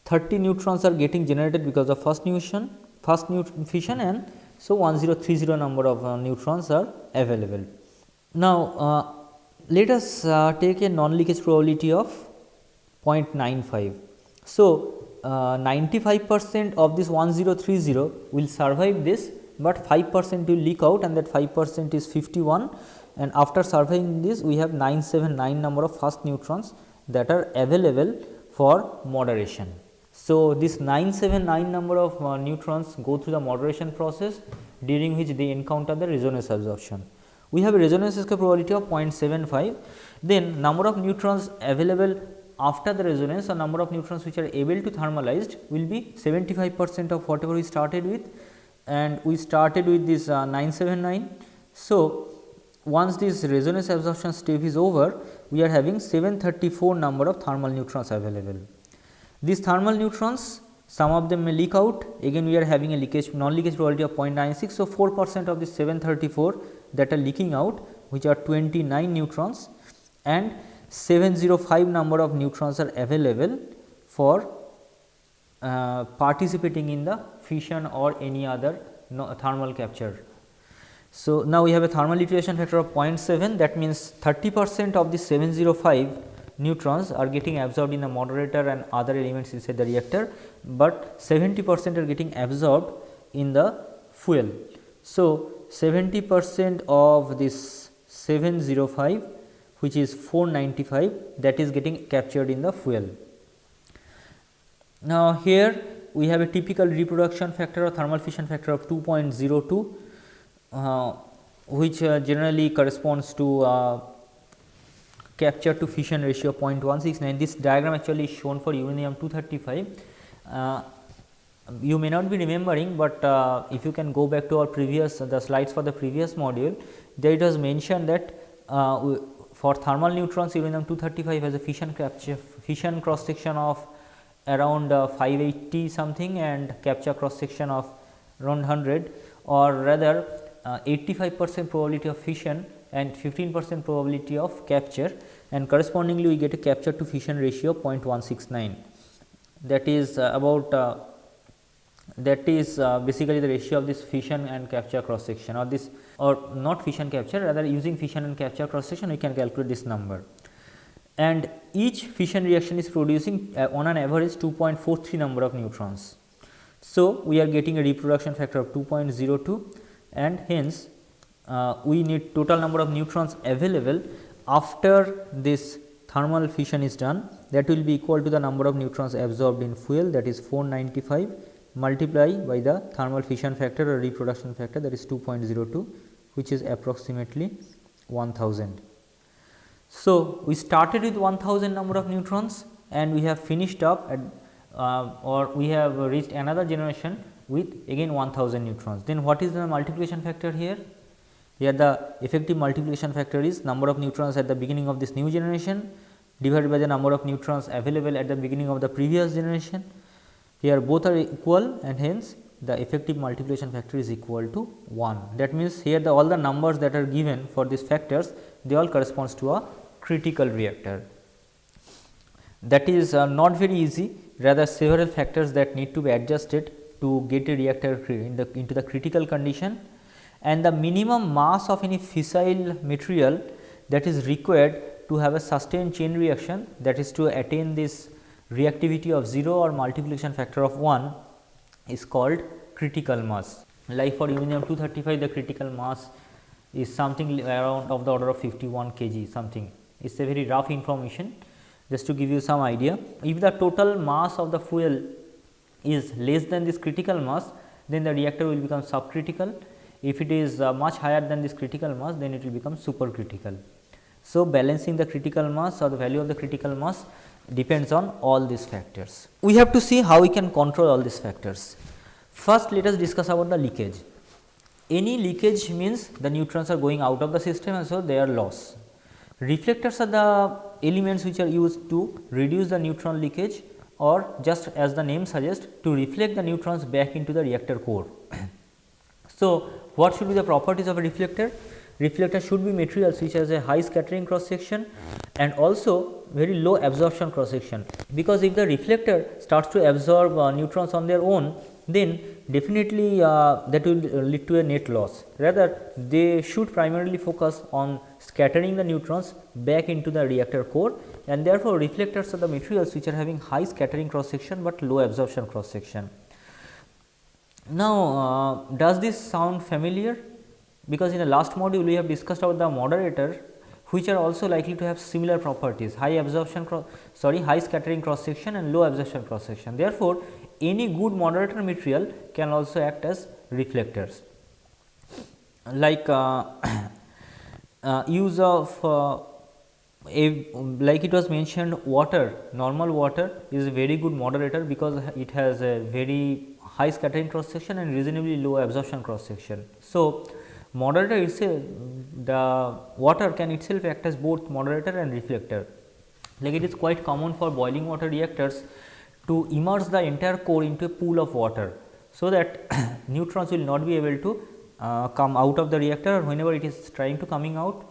30 neutrons are getting generated because of first fission, and so 1030 number of neutrons are available. Now, let us take a non-leakage probability of 0.95. So, 95% of this 1030 will survive this, but 5% will leak out, and that 5% is 51, and after surviving this we have 979 number of fast neutrons that are available for moderation. So, this 979 number of neutrons go through the moderation process, during which they encounter the resonance absorption. We have a resonance escape probability of 0.75, then number of neutrons available after the resonance or number of neutrons which are able to thermalized will be 75% of whatever we started with, and we started with this 979. So, once this resonance absorption step is over, we are having 734 number of thermal neutrons available. These thermal neutrons, some of them may leak out, again we are having a leakage non-leakage probability of 0.96. So, 4% of the 734 that are leaking out, which are 29 neutrons, and 705 number of neutrons are available for participating in the fission or any other thermal capture. So, now we have a thermal utilization factor of 0.7, that means 30% of the 705 neutrons are getting absorbed in the moderator and other elements inside the reactor, but 70% are getting absorbed in the fuel. So, 70% of this 705, which is 495, that is getting captured in the fuel. Now, here we have a typical reproduction factor or thermal fission factor of 2.02, which generally corresponds to capture to fission ratio of 0.169. This diagram actually is shown for uranium 235. You may not be remembering, but if you can go back to our previous the slides for the previous module, there it was mentioned that for thermal neutrons, uranium 235 has a fission cross section of around 580 something and capture cross section of around 100, or rather 85% probability of fission and 15% probability of capture, and correspondingly we get a capture to fission ratio of 0.169. That is basically the ratio of this fission and capture cross section, or this, or not fission capture, rather using fission and capture cross section we can calculate this number. And each fission reaction is producing on an average 2.43 number of neutrons. So, we are getting a reproduction factor of 2.02, and hence we need total number of neutrons available after this thermal fission is done, that will be equal to the number of neutrons absorbed in fuel, that is 495, multiply by the thermal fission factor or reproduction factor, that is 2.02, which is approximately 1000. So, we started with 1000 number of neutrons and we have finished up at or we have reached another generation with again 1000 neutrons. Then what is the multiplication factor here? Here the effective multiplication factor is number of neutrons at the beginning of this new generation divided by the number of neutrons available at the beginning of the previous generation. Here both are equal, and hence the effective multiplication factor is equal to 1. That means, here all the numbers that are given for these factors, they all corresponds to a critical reactor. That is not very easy, rather several factors that need to be adjusted to get a reactor into the critical condition, and the minimum mass of any fissile material that is required to have a sustained chain reaction, that is to attain this reactivity of 0 or multiplication factor of 1, is called critical mass. Like for uranium 235, the critical mass is something around of the order of 51 kg something. It is a very rough information, just to give you some idea. If the total mass of the fuel is less than this critical mass, then the reactor will become subcritical. If it is much higher than this critical mass, then it will become supercritical. So, balancing the critical mass or the value of the critical mass depends on all these factors. We have to see how we can control all these factors. First, let us discuss about the leakage. Any leakage means the neutrons are going out of the system, and so they are lost. Reflectors are the elements which are used to reduce the neutron leakage, or just as the name suggests, to reflect the neutrons back into the reactor core. So, what should be the properties of a reflector? Reflector should be materials which has a high scattering cross section and also very low absorption cross section, because if the reflector starts to absorb neutrons on their own, then definitely that will lead to a net loss. Rather, they should primarily focus on scattering the neutrons back into the reactor core, and therefore, reflectors are the materials which are having high scattering cross section, but low absorption cross section. Now, does this sound familiar? Because in the last module we have discussed about the moderator, which are also likely to have similar properties, high scattering cross section and low absorption cross section. Therefore, any good moderator material can also act as reflectors. Like use of like it was mentioned, water, normal water is a very good moderator because it has a very high scattering cross section and reasonably low absorption cross section. So, moderator itself, the water can itself act as both moderator and reflector. Like it is quite common for boiling water reactors to immerse the entire core into a pool of water, so that neutrons will not be able to come out of the reactor, or whenever it is trying to come out,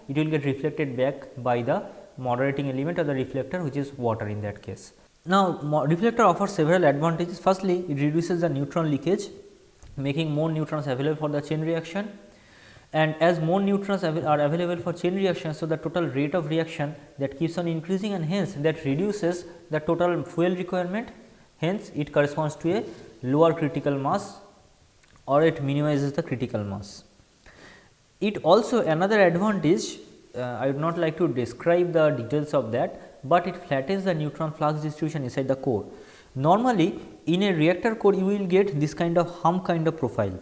it will get reflected back by the moderating element of the reflector, which is water in that case. Now, reflector offers several advantages. Firstly, it reduces the neutron leakage, making more neutrons available for the chain reaction, and as more neutrons are available for chain reaction, so the total rate of reaction that keeps on increasing, and hence that reduces the total fuel requirement, hence it corresponds to a lower critical mass, or it minimizes the critical mass. It also, another advantage, I would not like to describe the details of that, but it flattens the neutron flux distribution inside the core. Normally, in a reactor core you will get this kind of hump kind of profile,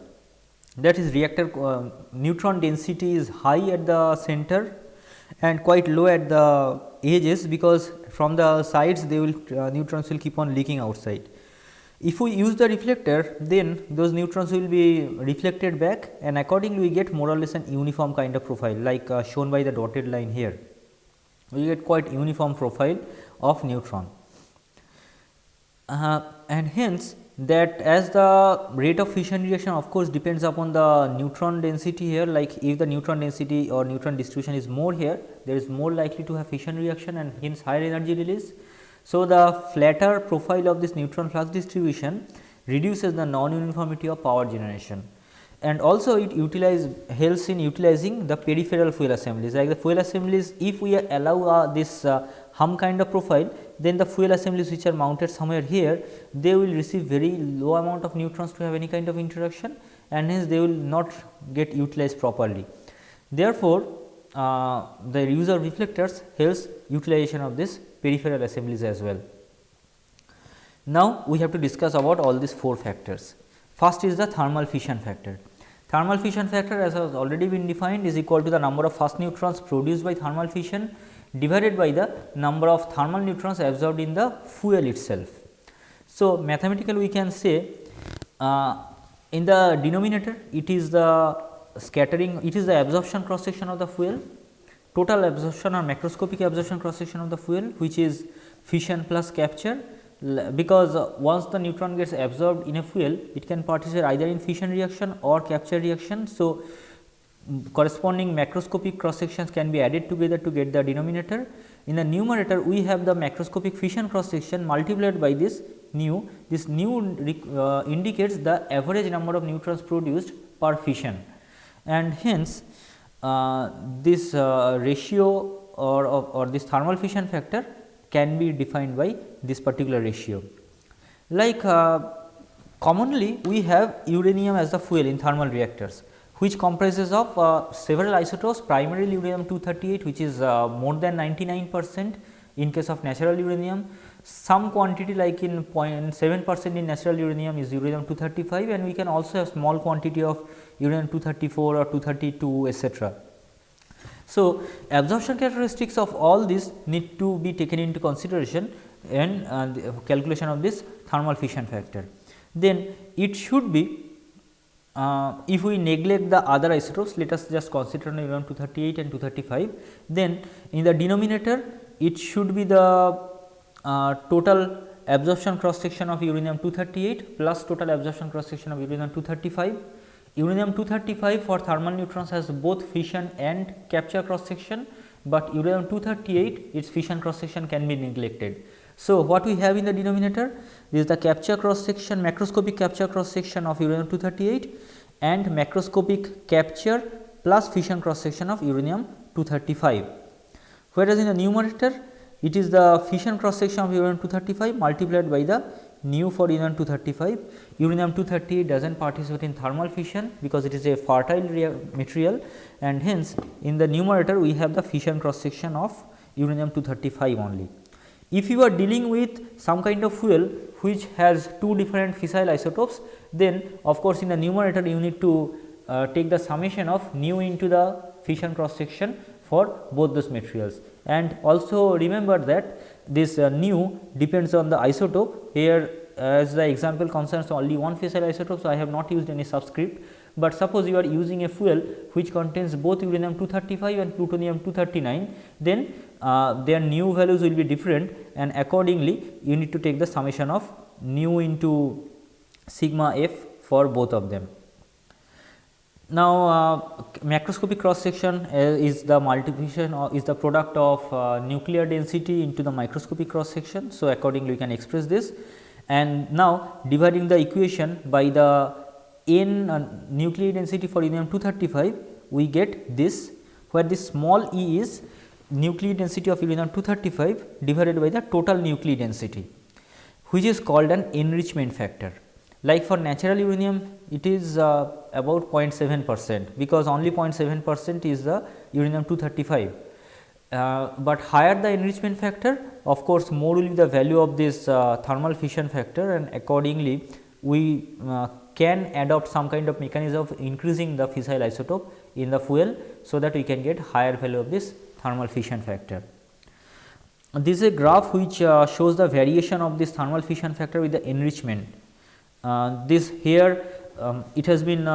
that is reactor neutron density is high at the center and quite low at the edges, because from the sides they will neutrons will keep on leaking outside. If we use the reflector, then those neutrons will be reflected back, and accordingly we get more or less an uniform kind of profile, like shown by the dotted line here. We get quite uniform profile of neutron. And hence that as the rate of fission reaction of course depends upon the neutron density here, like if the neutron density or neutron distribution is more here, there is more likely to have fission reaction and hence higher energy release. So, the flatter profile of this neutron flux distribution reduces the non-uniformity of power generation, and also it helps in utilizing the peripheral fuel assemblies. Like the fuel assemblies, if we allow this hum kind of profile, then the fuel assemblies which are mounted somewhere here, they will receive very low amount of neutrons to have any kind of interaction, and hence they will not get utilized properly. Therefore, the use of reflectors helps utilization of this peripheral assemblies as well. Now, we have to discuss about all these four factors. First is the thermal fission factor. Thermal fission factor, as has already been defined, is equal to the number of fast neutrons produced by thermal fission divided by the number of thermal neutrons absorbed in the fuel itself. So, mathematically we can say in the denominator it is the scattering, it is the absorption cross section of the fuel, total absorption or macroscopic absorption cross section of the fuel, which is fission plus capture, because once the neutron gets absorbed in a fuel, it can participate either in fission reaction or capture reaction. So, corresponding macroscopic cross sections can be added together to get the denominator, In the numerator we have the macroscopic fission cross section multiplied by this nu. This nu indicates the average number of neutrons produced per fission, and hence this ratio or this thermal fission factor can be defined by this particular ratio. Like commonly we have uranium as the fuel in thermal reactors, which comprises of several isotopes, primarily uranium 238, which is more than 99% in case of natural uranium. Some quantity like in 0.7% in natural uranium is uranium 235, and we can also have small quantity of uranium 234 or 232 etc. So, absorption characteristics of all these need to be taken into consideration in the calculation of this thermal fission factor. Then it should be, if we neglect the other isotopes, let us just consider uranium 238 and 235, then in the denominator it should be the total absorption cross section of uranium 238 plus total absorption cross section of uranium 235. Uranium 235 for thermal neutrons has both fission and capture cross section, but uranium 238 its fission cross section can be neglected. So, what we have in the denominator is the capture cross section, macroscopic capture cross section of uranium 238 and macroscopic capture plus fission cross section of uranium 235. Whereas, in the numerator it is the fission cross section of uranium 235 multiplied by the nu for uranium 235. Uranium 238 does not participate in thermal fission because it is a fertile material, and hence in the numerator we have the fission cross section of uranium 235 only. If you are dealing with some kind of fuel which has two different fissile isotopes, then of course in the numerator you need to take the summation of nu into the fission cross section for both those materials. And also remember that this nu depends on the isotope. Here as the example concerns only one fissile isotope, so I have not used any subscript, but suppose you are using a fuel which contains both uranium 235 and plutonium 239, then their nu values will be different, and accordingly you need to take the summation of nu into sigma f for both of them. Now, macroscopic cross section is the multiplication or is the product of nuclear density into the microscopic cross section. So, accordingly we can express this, and now dividing the equation by the n nuclear density for uranium 235, we get this, where this small e is nuclear density of uranium 235 divided by the total nuclear density, which is called an enrichment factor. Like for natural uranium it is about 0.7%, because only 0.7% is the uranium 235, but higher the enrichment factor, of course more will be the value of this thermal fission factor, and accordingly we can adopt some kind of mechanism of increasing the fissile isotope in the fuel, so that we can get higher value of this thermal fission factor. This is a graph which shows the variation of this thermal fission factor with the enrichment. This here it has been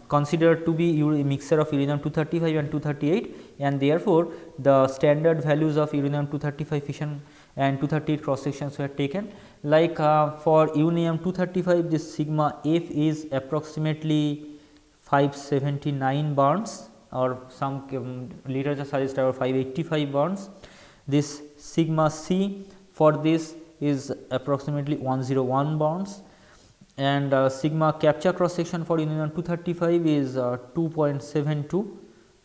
considered to be a mixture of uranium 235 and 238, and therefore, the standard values of uranium 235 fission and 238 cross sections were taken. Like for uranium 235, this sigma f is approximately 579 barns, or some literature suggests about 585 barns. This sigma c for this is approximately 101 barns, and sigma capture cross section for uranium 235 is 2.72.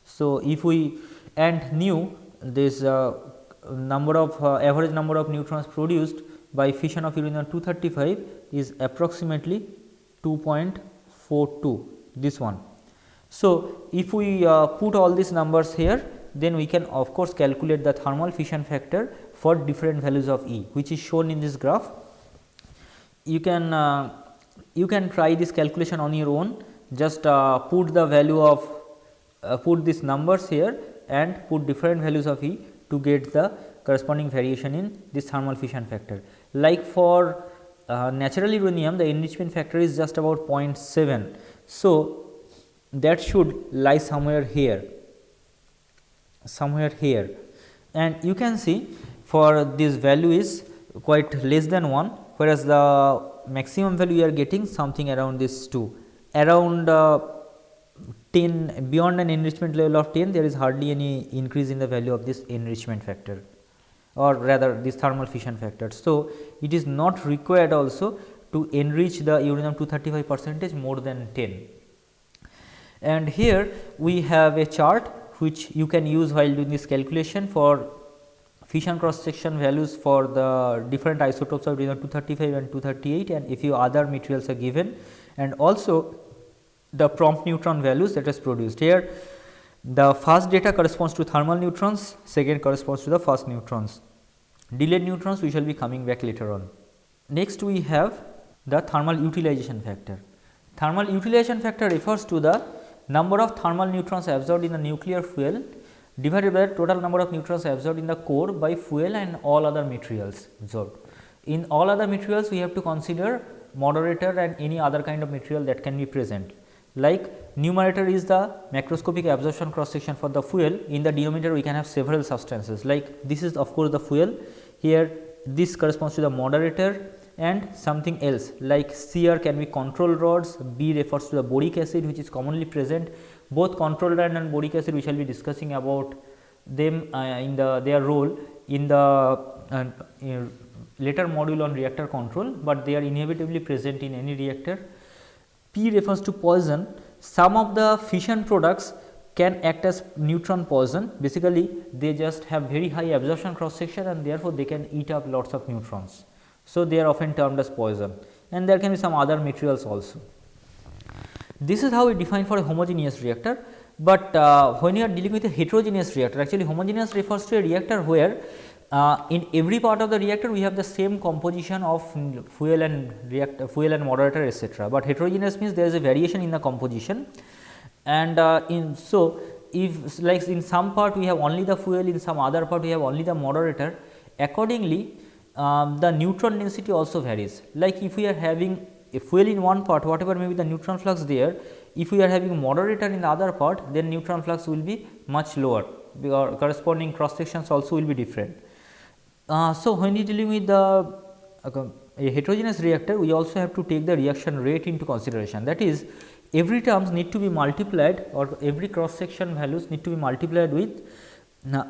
So, if we and nu, this number of average number of neutrons produced by fission of uranium 235 is approximately 2.42, this one. So, if we put all these numbers here, then we can of course calculate the thermal fission factor for different values of E, which is shown in this graph. You can try this calculation on your own. Just put the value of put these numbers here and put different values of E to get the corresponding variation in this thermal fission factor. Like for natural uranium, the enrichment factor is just about 0.7. So, that should lie somewhere here, and you can see for this value is quite less than 1, whereas the maximum value we are getting something around this 2, around 10, beyond an enrichment level of 10 there is hardly any increase in the value of this enrichment factor. or rather this thermal fission factor. So, it is not required also to enrich the uranium 235 percentage more than 10. And here we have a chart which you can use while doing this calculation for fission cross section values for the different isotopes of uranium 235 and 238, and if you other materials are given, and also the prompt neutron values that is produced. Here the first data corresponds to thermal neutrons, second corresponds to the fast neutrons. Delayed neutrons we shall be coming back later on. Next we have the thermal utilization factor. Thermal utilization factor refers to the number of thermal neutrons absorbed in the nuclear fuel divided by the total number of neutrons absorbed in the core by fuel and all other materials absorbed. In all other materials we have to consider moderator and any other kind of material that can be present. Like numerator is the macroscopic absorption cross section for the fuel, in the denominator we can have several substances, like this is of course the fuel, here this corresponds to the moderator and something else like CR can be control rods, B refers to the boric acid which is commonly present. Both control rod and boric acid we shall be discussing about them in their role in the later module on reactor control, but they are inevitably present in any reactor. P refers to poison. Some of the fission products can act as neutron poison, basically they just have very high absorption cross section and therefore they can eat up lots of neutrons. So, they are often termed as poison, and there can be some other materials also. This is how we define for a homogeneous reactor, but when you are dealing with a heterogeneous reactor, actually homogeneous refers to a reactor where in every part of the reactor we have the same composition of fuel and moderator etc., but heterogeneous means there is a variation in the composition, and if like in some part we have only the fuel, in some other part we have only the moderator, accordingly the neutron density also varies. Like if we are having a fuel in one part, whatever may be the neutron flux there, if we are having a moderator in the other part, then neutron flux will be much lower, because corresponding cross sections also will be different. So, when you are dealing with the a heterogeneous reactor, we also have to take the reaction rate into consideration. That is, every terms need to be multiplied, or every cross section values need to be multiplied with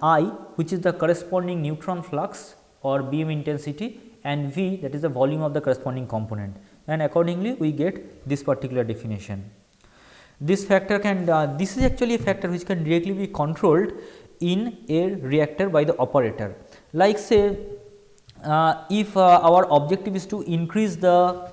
I, which is the corresponding neutron flux or beam intensity, and V, that is the volume of the corresponding component, and accordingly we get this particular definition. This factor can this is actually a factor which can directly be controlled in a reactor by the operator. Like say if our objective is to increase the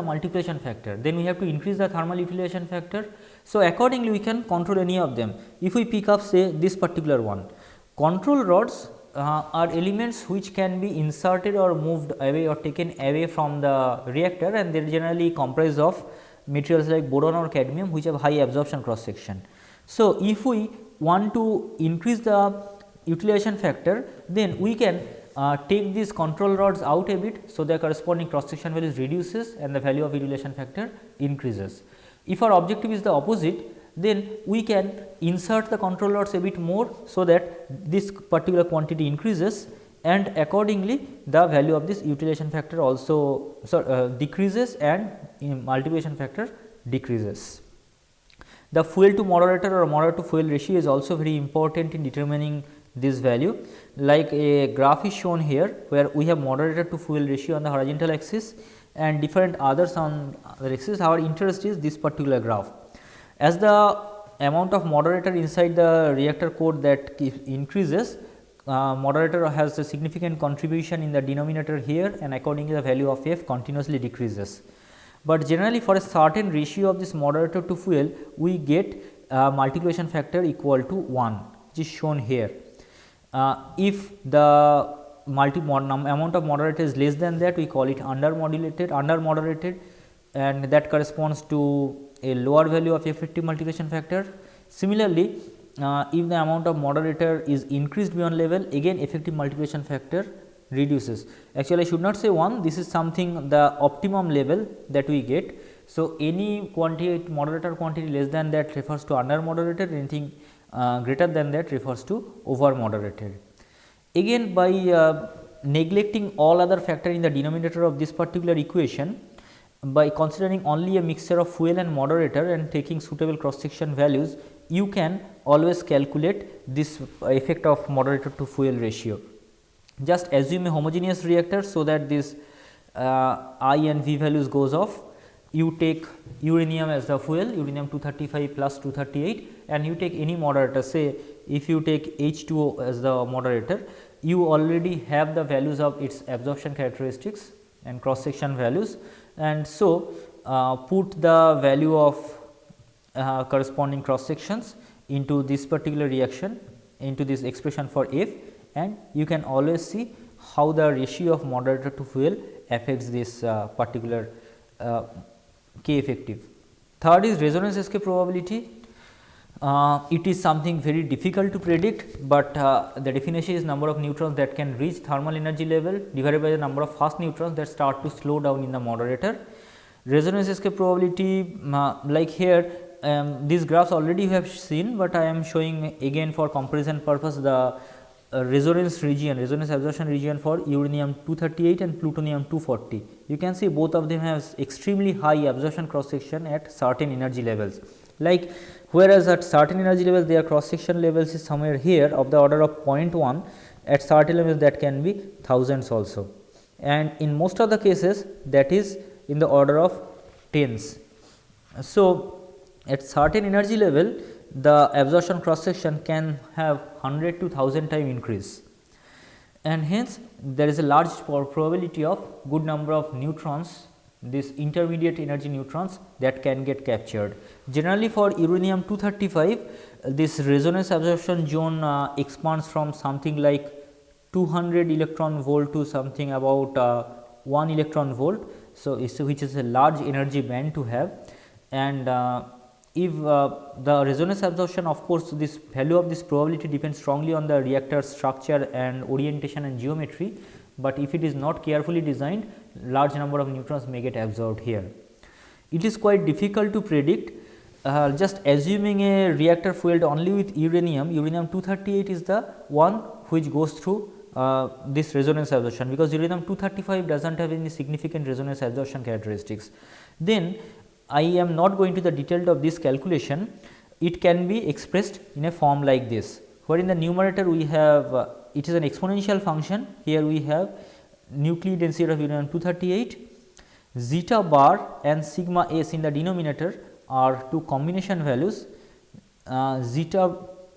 multiplication factor, then we have to increase the thermal utilization factor. So, accordingly we can control any of them. If we pick up say this particular one, control rods are elements which can be inserted or moved away or taken away from the reactor, and they are generally comprised of materials like boron or cadmium which have high absorption cross section. So, if we want to increase the utilization factor, then we can take these control rods out a bit, so their corresponding cross section values reduces and the value of utilization factor increases. If our objective is the opposite, then we can insert the control rods a bit more, so that this particular quantity increases, and accordingly the value of this utilization factor also decreases and multiplication factor decreases. The fuel to moderator or moderator to fuel ratio is also very important in determining this value. Like a graph is shown here, where we have moderator to fuel ratio on the horizontal axis and different others on the axis. Our interest is this particular graph. As the amount of moderator inside the reactor core that increases, moderator has a significant contribution in the denominator here, and accordingly the value of F continuously decreases. But generally for a certain ratio of this moderator to fuel, we get multiplication factor equal to 1, which is shown here. If the amount of moderator is less than that, we call it under moderated, and that corresponds to a lower value of effective multiplication factor. Similarly, if the amount of moderator is increased beyond level, again effective multiplication factor reduces. Actually, I should not say 1, this is something the optimum level that we get. So, any quantity moderator quantity less than that refers to under moderated, anything greater than that refers to over moderated. Again, by neglecting all other factor in the denominator of this particular equation, by considering only a mixture of fuel and moderator and taking suitable cross section values, you can always calculate this effect of moderator to fuel ratio. Just assume a homogeneous reactor, so that this I and V values goes off. You take uranium as the fuel, uranium 235 plus 238, and you take any moderator, say if you take H2O as the moderator, you already have the values of its absorption characteristics and cross section values, and so put the value of corresponding cross sections into this particular reaction, into this expression for F, and you can always see how the ratio of moderator to fuel affects this particular K effective. Third is resonance escape probability. It is something very difficult to predict, but the definition is number of neutrons that can reach thermal energy level divided by the number of fast neutrons that start to slow down in the moderator. Resonance escape probability, like here, these graphs already you have seen, but I am showing again for comparison purpose the resonance region, resonance absorption region for uranium 238 and plutonium 240. You can see both of them have extremely high absorption cross section at certain energy levels. Like whereas at certain energy levels their cross section levels is somewhere here of the order of 0.1, at certain levels that can be thousands also, and in most of the cases that is in the order of tens. So, at certain energy level the absorption cross section can have 100 to 1000 time increase, and hence there is a large probability of good number of neutrons, this intermediate energy neutrons, that can get captured. Generally for uranium 235, this resonance absorption zone expands from something like 200 electron volt to something about 1 electron volt. So, which is a large energy band to have, and if the resonance absorption, of course, this value of this probability depends strongly on the reactor structure and orientation and geometry, but if it is not carefully designed, large number of neutrons may get absorbed here. It is quite difficult to predict. Just assuming a reactor fueled only with uranium, uranium 238 is the one which goes through this resonance absorption, because uranium 235 does not have any significant resonance absorption characteristics. Then I am not going to the detail of this calculation. It can be expressed in a form like this, where in the numerator we have it is an exponential function. Here we have nuclear density of uranium 238, zeta bar and sigma s in the denominator are two combination values.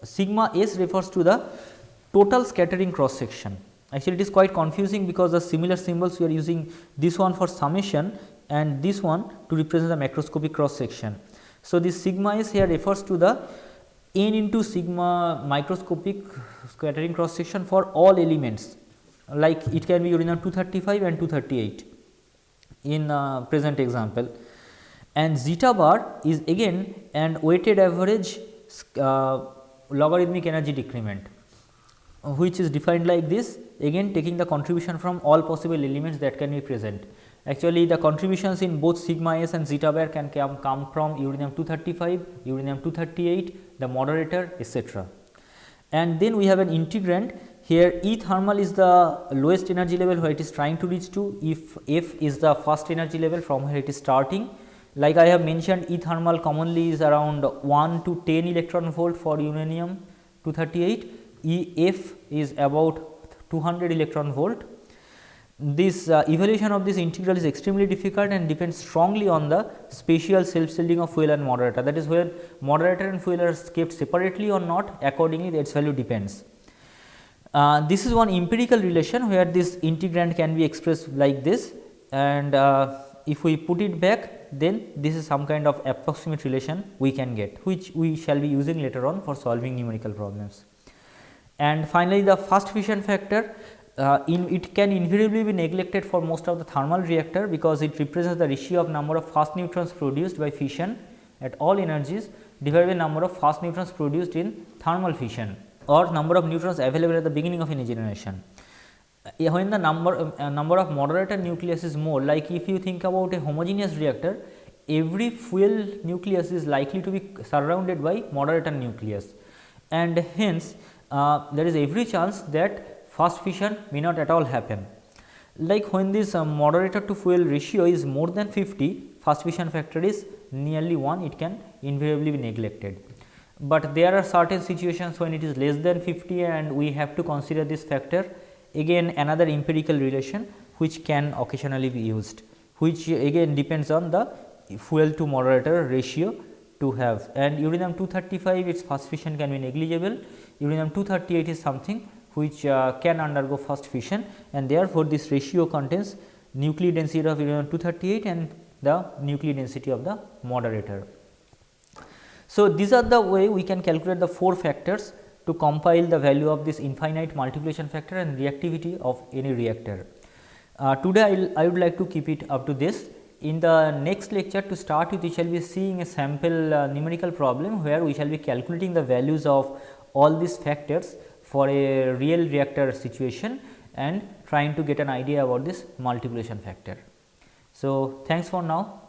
Sigma s refers to the total scattering cross section. Actually, it is quite confusing because the similar symbols we are using, this one for summation and this one to represent the macroscopic cross section. So, this sigma s here refers to the n into sigma microscopic scattering cross section for all elements, like it can be uranium 235 and 238 in present example, and zeta bar is again an weighted average logarithmic energy decrement, which is defined like this, again taking the contribution from all possible elements that can be present. Actually, the contributions in both sigma s and zeta bar can come from uranium 235, uranium 238, the moderator, etc. And then we have an integrand. Here E thermal is the lowest energy level where it is trying to reach to, if F is the first energy level from where it is starting. Like I have mentioned, E thermal commonly is around 1 to 10 electron volt for uranium 238, EF is about 200 electron volt. This evaluation of this integral is extremely difficult and depends strongly on the spatial self shielding of fuel and moderator, that is where moderator and fuel are kept separately or not, accordingly its value depends. This is one empirical relation where this integrand can be expressed like this, and if we put it back, then this is some kind of approximate relation we can get, which we shall be using later on for solving numerical problems. And finally, the fast fission factor, it can invariably be neglected for most of the thermal reactor, because it represents the ratio of number of fast neutrons produced by fission at all energies divided by number of fast neutrons produced in thermal fission, or number of neutrons available at the beginning of any generation. When the number of moderator nucleus is more, like if you think about a homogeneous reactor, every fuel nucleus is likely to be surrounded by moderator nucleus, and hence there is every chance that fast fission may not at all happen. Like when this moderator to fuel ratio is more than 50, fast fission factor is nearly 1, it can invariably be neglected. But there are certain situations when it is less than 50 and we have to consider this factor. Again another empirical relation which can occasionally be used, which again depends on the fuel to moderator ratio to have, and uranium 235 its fast fission can be negligible, uranium 238 is something which can undergo fast fission, and therefore, this ratio contains nucleic density of uranium 238 and the nucleic density of the moderator. So, these are the way we can calculate the 4 factors to compile the value of this infinite multiplication factor and reactivity of any reactor. Today, I would like to keep it up to this. In the next lecture, to start with, we shall be seeing a sample numerical problem where we shall be calculating the values of all these factors for a real reactor situation and trying to get an idea about this multiplication factor. So, thanks for now.